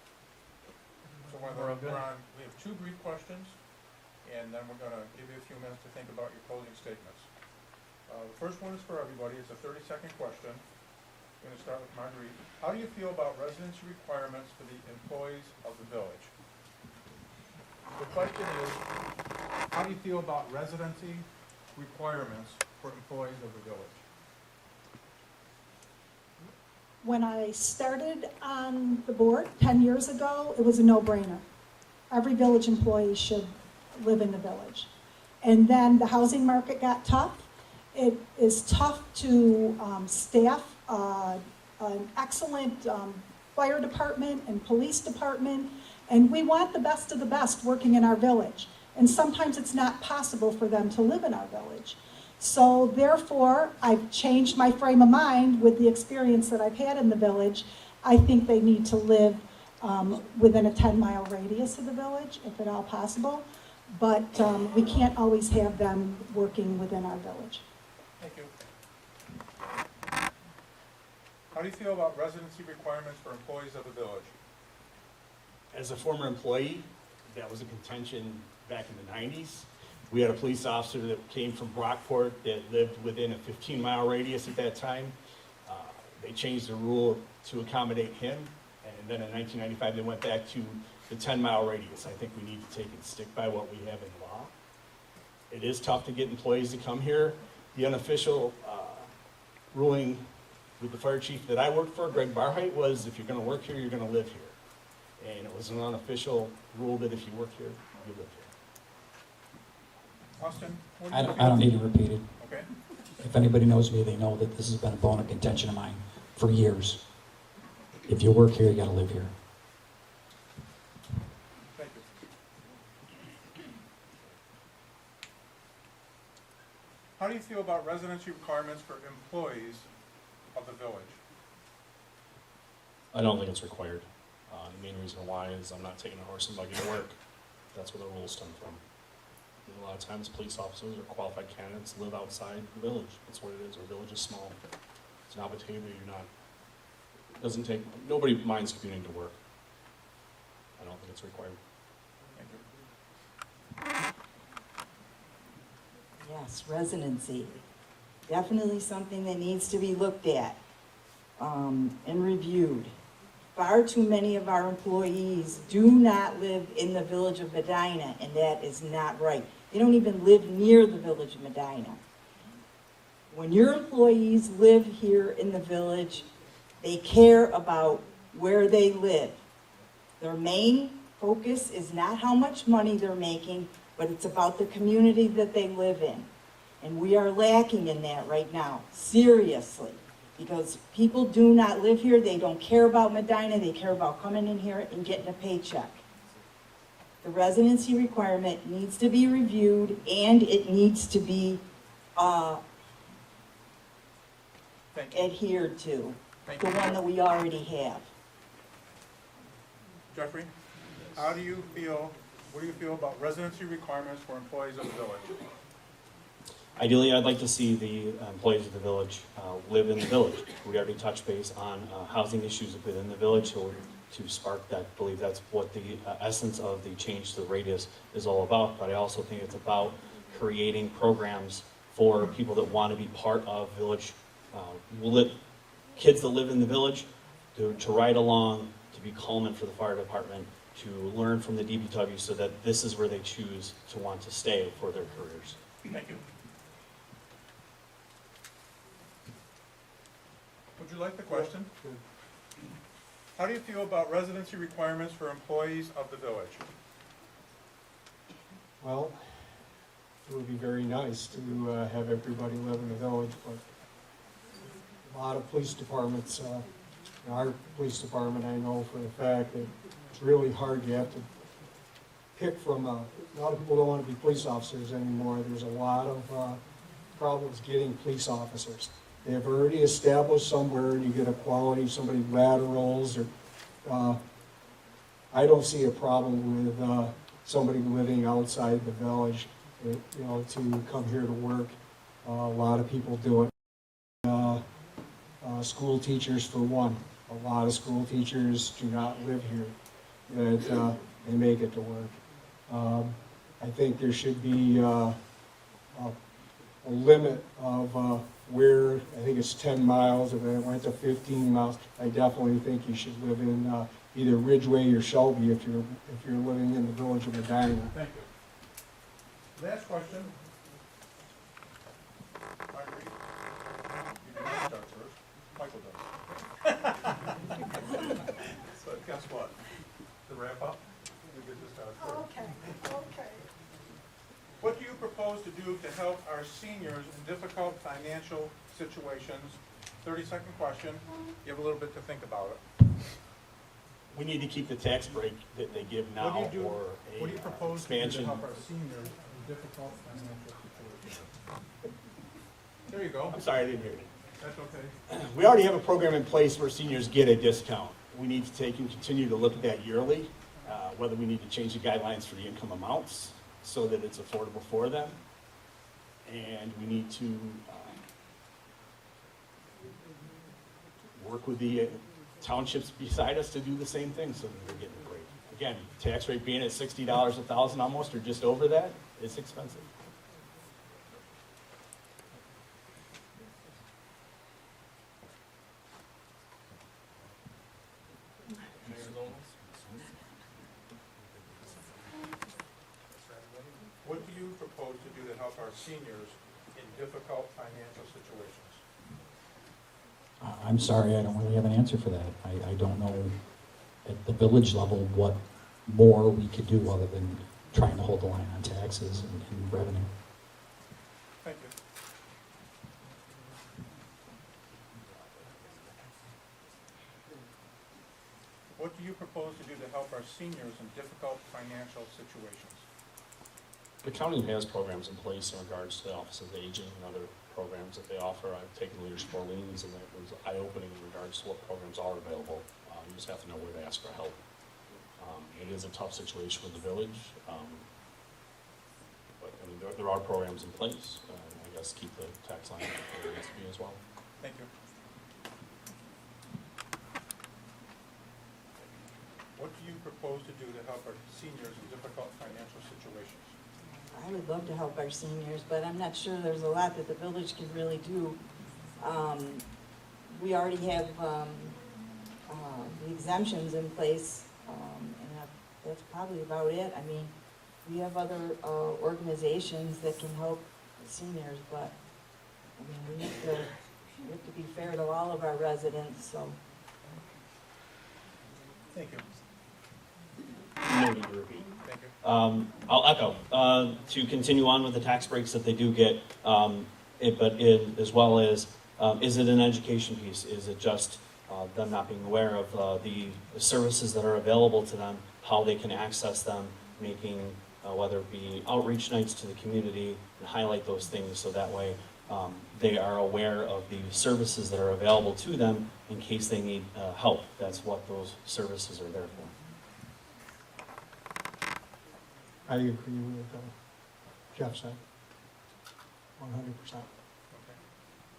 A: So we have 2 brief questions, and then we're going to give you a few minutes to think about your closing statements. The first one is for everybody. It's a 30-second question. I'm going to start with Marguerite. How do you feel about residency requirements for the employees of the village? The question is, how do you feel about residency requirements for employees of the village?
E: When I started on the board 10 years ago, it was a no-brainer. Every village employee should live in the village. And then the housing market got tough. It is tough to staff an excellent fire department and police department, and we want the best of the best working in our village. And sometimes it's not possible for them to live in our village. So therefore, I've changed my frame of mind with the experience that I've had in the village. I think they need to live within a 10-mile radius of the village, if at all possible. But we can't always have them working within our village.
A: Thank you. How do you feel about residency requirements for employees of the village?
F: As a former employee, that was a contention back in the 90s. We had a police officer that came from Brockport that lived within a 15-mile radius at that time. They changed the rule to accommodate him, and then in 1995, they went back to the 10-mile radius. I think we need to take and stick by what we have in law. It is tough to get employees to come here. The unofficial ruling with the fire chief that I worked for, Greg Barheit, was if you're gonna work here, you're gonna live here. And it was an unofficial rule that if you work here, you live here.
A: Austin? what do
G: I
A: you
G: don't,
A: feel?
G: I don't need to repeat it.
A: Okay,
G: If anybody knows me, they know that this has been a bone of contention of mine for years. If you work here, you gotta live here.
A: thank you. How do you feel about residency requirements for employees of the village?
H: I don't think it's required. The main reason why is I'm not taking a horse and buggy to work. That's where the rules stem from. And a lot of times, police officers or qualified candidates live outside the village. That's what it is. Our village is small. It's an opportunity. You're not. It doesn't take. Nobody minds commuting to work. I don't think it's required.
A: Thank you.
B: Yes, residency. Definitely something that needs to be looked at and reviewed. Far too many of our employees do not live in the village of Medina, and that is not right. They don't even live near the village of Medina. When your employees live here in the village, they care about where they live. Their main focus is not how much money they're making, but it's about the community that they live in. And we are lacking in that right now, seriously. Because people do not live here, they don't care about Medina, they care about coming in here and getting a paycheck. The residency requirement needs to be reviewed, and it needs to be
A: Thank you.
B: adhered to,
A: Thank
B: the
A: you.
B: one that we already have.
A: Jeffrey, how do you feel, what do you feel about residency requirements for employees of the village?
K: Ideally, I'd like to see the employees of the village live in the village. We already touched base on housing issues within the village, so to spark that, I believe that's what the essence of the change to the radius is all about. But I also think it's about creating programs for people that want to be part of village, kids that live in the village, to ride along, to be Coleman for the fire department, to learn from the DPW so that this is where they choose to want to stay for their careers.
A: Thank you. Would you like the question? How do you feel about residency requirements for employees of the village?
I: Well, it would be very nice to have everybody live in the village, but a lot of police departments, our police department, I know for the fact that it's really hard. You have to pick from, a lot of people don't want to be police officers anymore. There's a lot of problems getting police officers. They've already established somewhere, and you get a quality, somebody laterals, or I don't see a problem with somebody living outside the village, to come here to work. A lot of people do it. School teachers, for one. A lot of school teachers do not live here, that they make it to work. I think there should be a limit of where, I think it's 10 miles, if it went to 15 miles, I definitely think you should live in either Ridgeway or Shelby if you're living in the village of Medina.
A: Thank you. Last question. Marguerite, you do not start first. Michael does. So guess what? To wrap up, you get to start first.
J: Okay.
A: What do you propose to do to help our seniors in difficult financial situations? 30-second question. You have a little bit to think about it.
F: We need to keep the tax break that they give now,
A: What do you do?
F: or
A: What do you
F: a
A: propose to do to
F: expansion.
A: help our seniors in difficult financial situations? There you go.
F: I'm sorry, I didn't hear you.
A: That's okay.
F: We already have a program in place where seniors get a discount. We need to take and continue to look at that yearly, whether we need to change the guidelines for the income amounts so that it's affordable for them. And we need to work with the townships beside us to do the same thing so that they're getting a break. Again, tax rate being at $60 a thousand almost, or just over that, it's expensive.
A: help our seniors in difficult financial situations?
G: I'm sorry, I don't really have an answer for that. I don't know at the village level what more we could do other than trying to hold the line on taxes and revenue.
A: Thank you. What do you propose to do to help our seniors in difficult financial situations?
H: The county has programs in place in regards to the Office of Aging and other programs that they offer. I've taken Leadership Orleans, and that was eye-opening in regards to what programs are available. You just have to know where to ask for help. It is a tough situation with the village, but I mean, there are programs in place. I guess keep the tax line where it needs to be as well.
A: Thank you. What do you propose to do to help our seniors in difficult financial situations?
B: I would love to help our seniors, but I'm not sure there's a lot that the village can really do. We already have the exemptions in place, and that's probably about it. I mean, we have other organizations that can help the seniors, but I mean, we have to be fair to all of our residents, so.
A: Thank you.
K: No need to repeat.
A: Thank you.
K: I'll echo, to continue on with the tax breaks that they do get, as well as, is it an education piece? Is it just them not being aware of the services that are available to them, how they can access them, making, whether it be outreach nights to the community, and highlight those things so that way they are aware of the services that are available to them in case they need help. That's what those services are there for.
I: I agree with Jeff said. 100%.
A: Okay.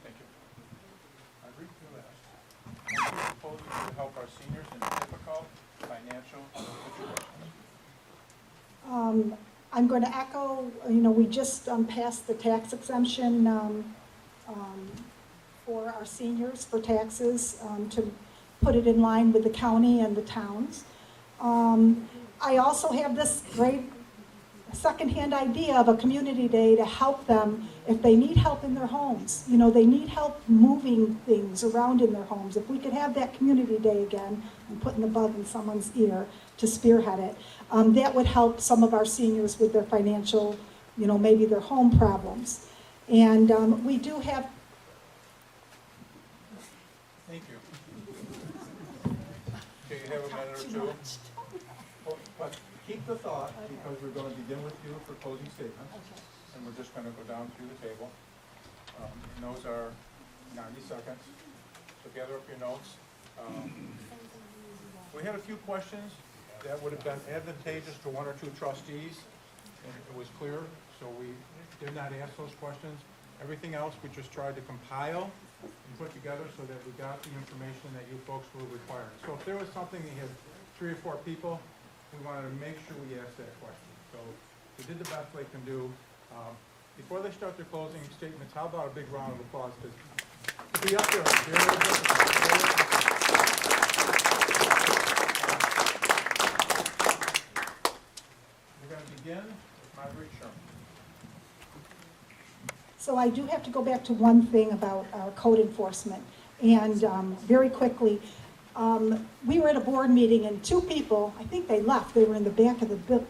A: Thank you. Marguerite, you last. What do you propose to do to help our seniors in difficult financial situations?
E: I'm going to echo, we just passed the tax exemption for our seniors for taxes to put it in line with the county and the towns. I also have this great secondhand idea of a community day to help them if they need help in their homes. They need help moving things around in their homes. If we could have that community day again, I'm putting the bug in someone's ear to spearhead it, that would help some of our seniors with their financial, maybe their home problems. And we do have.
A: Thank you. Okay, you have a minute or two. But keep the thought, because we're going to begin with you for closing statements, and we're just going to go down through the table. And those are 90 seconds. So gather up your notes. We had a few questions that would have been advantageous to one or two trustees, and it was clear, so we did not ask those questions. Everything else we just tried to compile and put together so that we got the information that you folks were requiring. So if there was something that had 3 or 4 people, we wanted to make sure we asked that question. So we did the best they can do. Before they start their closing statements, how about a big round of applause? Because to be up there is very difficult. We're going to begin with Marguerite Sherman.
E: So I do have to go back to one thing about our code enforcement. And very quickly, we were at a board meeting and 2 people, I think they left, they were in the back of the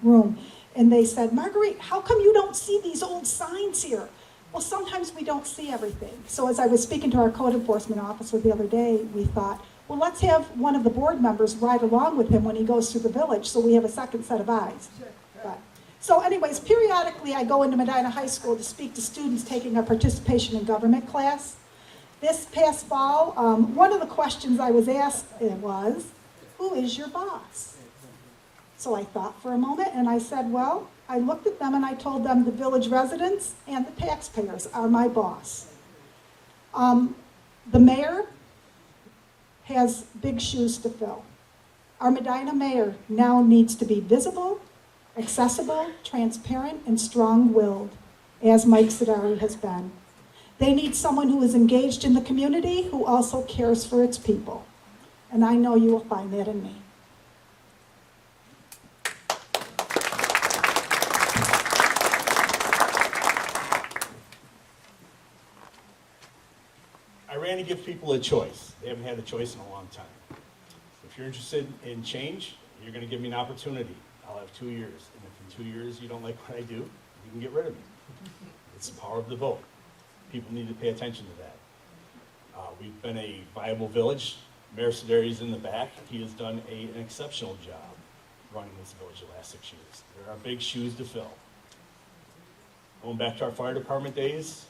E: room, and they said, Marguerite, how come you don't see these old signs here? Well, sometimes we don't see everything. So as I was speaking to our code enforcement officer the other day, we thought, well, let's have one of the board members ride along with him when he goes through the village so we have a second set of eyes. So anyways, periodically I go into Medina High School to speak to students taking a participation in government class. This past fall, one of the questions I was asked was, who is your boss? So I thought for a moment and I said, well, I looked at them and I told them the village residents and the taxpayers are my boss. The mayor has big shoes to fill. Our Medina mayor now needs to be visible, accessible, transparent, and strong-willed, as Mike Sidari has been. They need someone who is engaged in the community, who also cares for its people. And I know you will find that in me.
F: trying to give people a choice. They haven't had a choice in a long time. If you're interested in change, you're going to give me an opportunity. I'll have 2 years. And if in 2 years you don't like what I do, you can get rid of me. It's the power of the vote. People need to pay attention to that. We've been a viable village. Mayor Sederi's in the back. He has done an exceptional job running this village the last 6 years. There are big shoes to fill. Going back to our fire department days,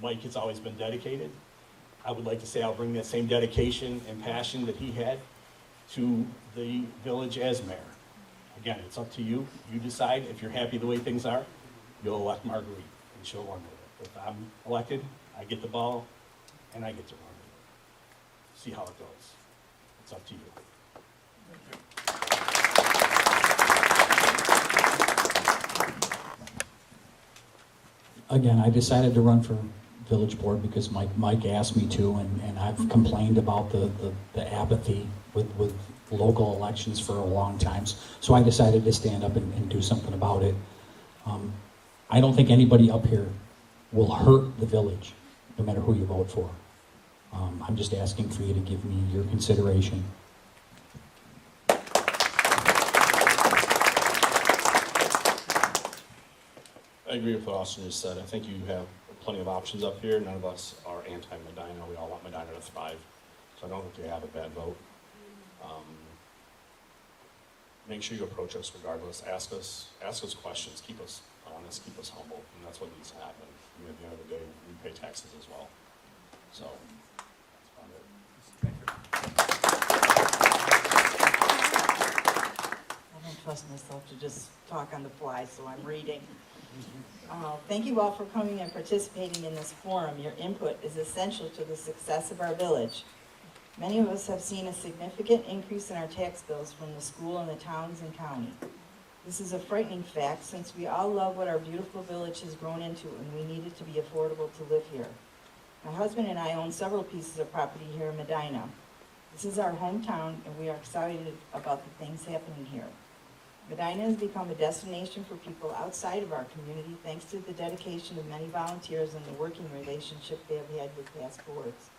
F: Mike has always been dedicated. I would like to say I'll bring that same dedication and passion that he had to the village as mayor. Again, it's up to you. You decide. If you're happy the way things are, you'll elect Marguerite, and she'll run with it. If I'm elected, I get the ball, and I get to run with it. See how it goes. It's up to you.
G: Again, I decided to run for village board because Mike asked me to, and I've complained about the apathy with local elections for a long time. So I decided to stand up and do something about it. I don't think anybody up here will hurt the village, no matter who you vote for. I'm just asking for you to give me your consideration.
H: I agree with what Austin just said. I think you have plenty of options up here. None of us are anti-Medina. We all want Medina to thrive. So I don't think you have a bad vote. Make sure you approach us regardless. Ask us questions. Keep us honest. Keep us humble. And that's what needs to happen. I mean, at the end of the day, we pay taxes as well. So that's about it.
B: I don't trust myself to just talk on the fly, so I'm reading. Thank you all for coming and participating in this forum. Your input is essential to the success of our village. Many of us have seen a significant increase in our tax bills from the school and the towns and county. This is a frightening fact since we all love what our beautiful village has grown into and we need it to be affordable to live here. My husband and I own several pieces of property here in Medina. This is our hometown and we are excited about the things happening here. Medina has become a destination for people outside of our community thanks to the dedication of many volunteers and the working relationship they have had with past boards.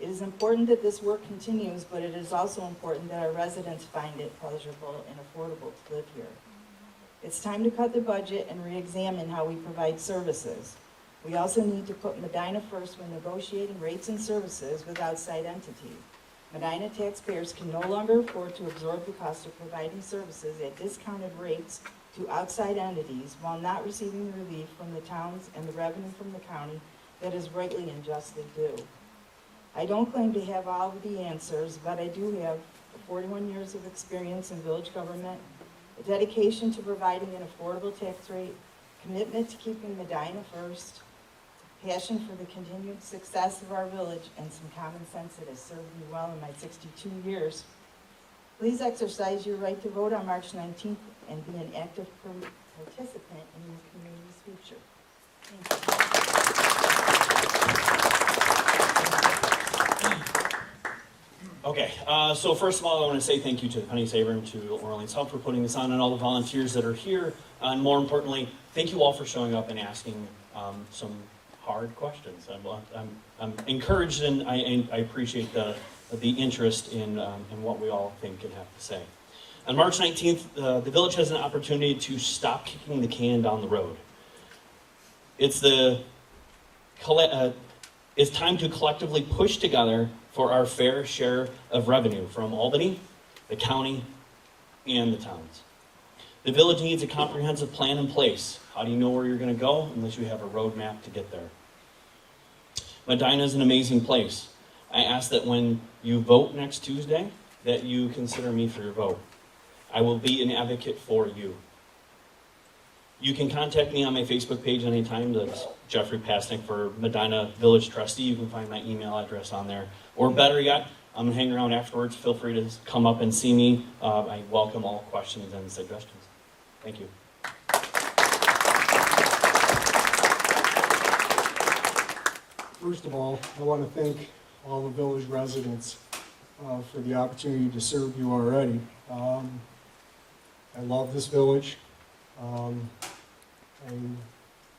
B: It is important that this work continues, but it is also important that our residents find it pleasurable and affordable to live here. It's time to cut the budget and re-examine how we provide services. We also need to put Medina first when negotiating rates and services with outside entities. Medina taxpayers can no longer afford to absorb the cost of providing services at discounted rates to outside entities while not receiving the relief from the towns and the revenue from the county that is rightly and justly due. I don't claim to have all of the answers, but I do have 41 years of experience in village government, a dedication to providing an affordable tax rate, commitment to keeping Medina first, passion for the continued success of our village, and some common sense that has served me well in my 62 years. Please exercise your right to vote on March 19th and be an active participant in your community's future. Thank you.
K: Okay, so first of all, I want to say thank you to Penny Saber and to Orleans Hub for putting this on, and all the volunteers that are here. And more importantly, thank you all for showing up and asking some hard questions. I'm encouraged, and I appreciate the interest in what we all think and have to say. On March 19th, the village has an opportunity to stop kicking the can down the road. It's time to collectively push together for our fair share of revenue from Albany, the county, and the towns. The village needs a comprehensive plan in place. How do you know where you're going to go unless you have a roadmap to get there? Medina is an amazing place. I ask that when you vote next Tuesday, that you consider me for your vote. I will be an advocate for you. You can contact me on my Facebook page anytime. That's Jeffrey Pasnick for Medina Village Trustee. You can find my email address on there. Or better yet, I'm going to hang around afterwards. Feel free to come up and see me. I welcome all questions and suggestions. Thank you.
I: First of all, I want to thank all the village residents for the opportunity to serve you already. I love this village. I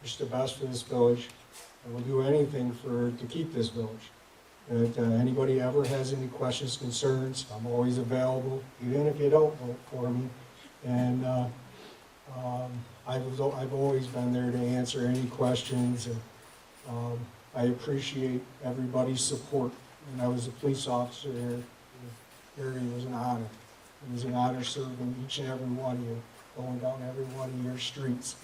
I: wish the best for this village. I will do anything to keep this village. That anybody ever has any questions, concerns, I'm always available, even if you don't vote for me. And I've always been there to answer any questions, and I appreciate everybody's support. When I was a police officer here, it was an honor. It was an honor serving each and every one of you, going down every one of your streets.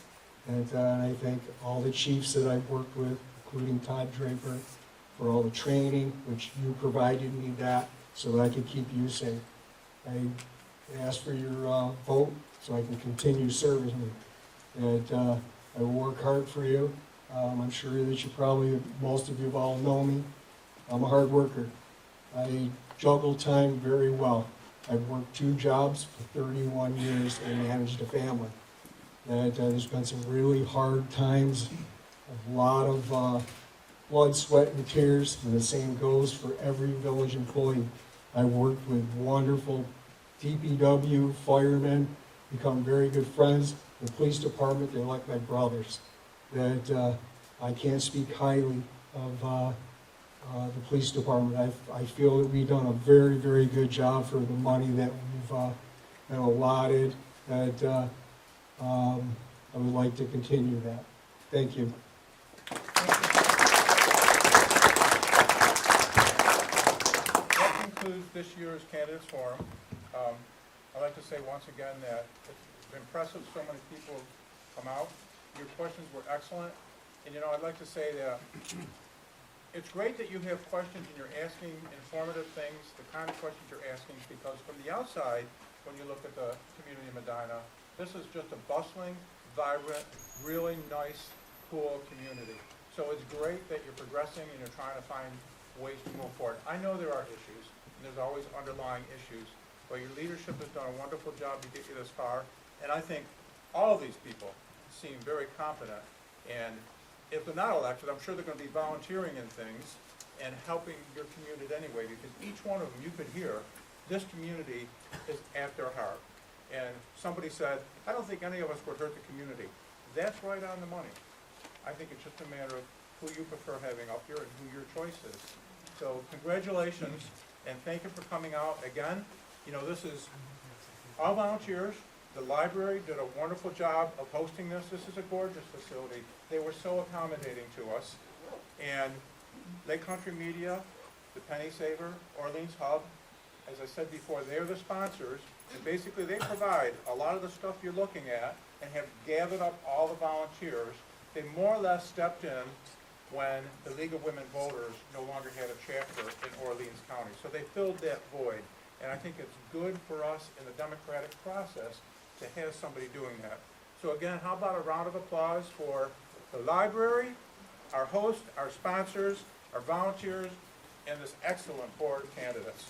I: And I thank all the chiefs that I've worked with, including Todd Draper, for all the training, which you provided me that, so that I could keep you safe. I ask for your vote so I can continue serving you. And I will work hard for you. I'm sure that you probably, most of you all know me. I'm a hard worker. I juggle time very well. I've worked 2 jobs for 31 years and managed a family. And there's been some really hard times, a lot of blood, sweat, and tears, and the same goes for every village employee. I worked with wonderful DPW, firemen, become very good friends. The police department, they're like my brothers. That I can't speak highly of the police department. I feel that we've done a very, very good job for the money that we've been allotted. And I would like to continue that. Thank you.
A: That concludes this year's candidates forum. I'd like to say once again that it's impressive so many people come out. Your questions were excellent. And I'd like to say that it's great that you have questions and you're asking informative things, the kind of questions you're asking, because from the outside, when you look at the community of Medina, this is just a bustling, vibrant, really nice, cool community. So it's great that you're progressing and you're trying to find ways to move forward. I know there are issues, and there's always underlying issues, but your leadership has done a wonderful job to get you this far, and I think all of these people seem very competent, and if they're not elected, I'm sure they're going to be volunteering in things and helping your community anyway, because each one of them, you could hear, this community is at their heart. And somebody said, I don't think any of us would hurt the community. That's right on the money. I think it's just a matter of who you prefer having up here and who your choice is. So congratulations, and thank you for coming out again. This is all volunteers. The library did a wonderful job of hosting this. This is a gorgeous facility. They were so accommodating to us. And Lake Country Media, the Penny Saver, Orleans Hub, as I said before, they're the sponsors. And basically they provide a lot of the stuff you're looking at and have gathered up all the volunteers. They more or less stepped in when the League of Women Voters no longer had a chapter in Orleans County. So they filled that void. And I think it's good for us in the democratic process to have somebody doing that. So again, how about a round of applause for the library, our host, our sponsors, our volunteers, and this excellent board of candidates.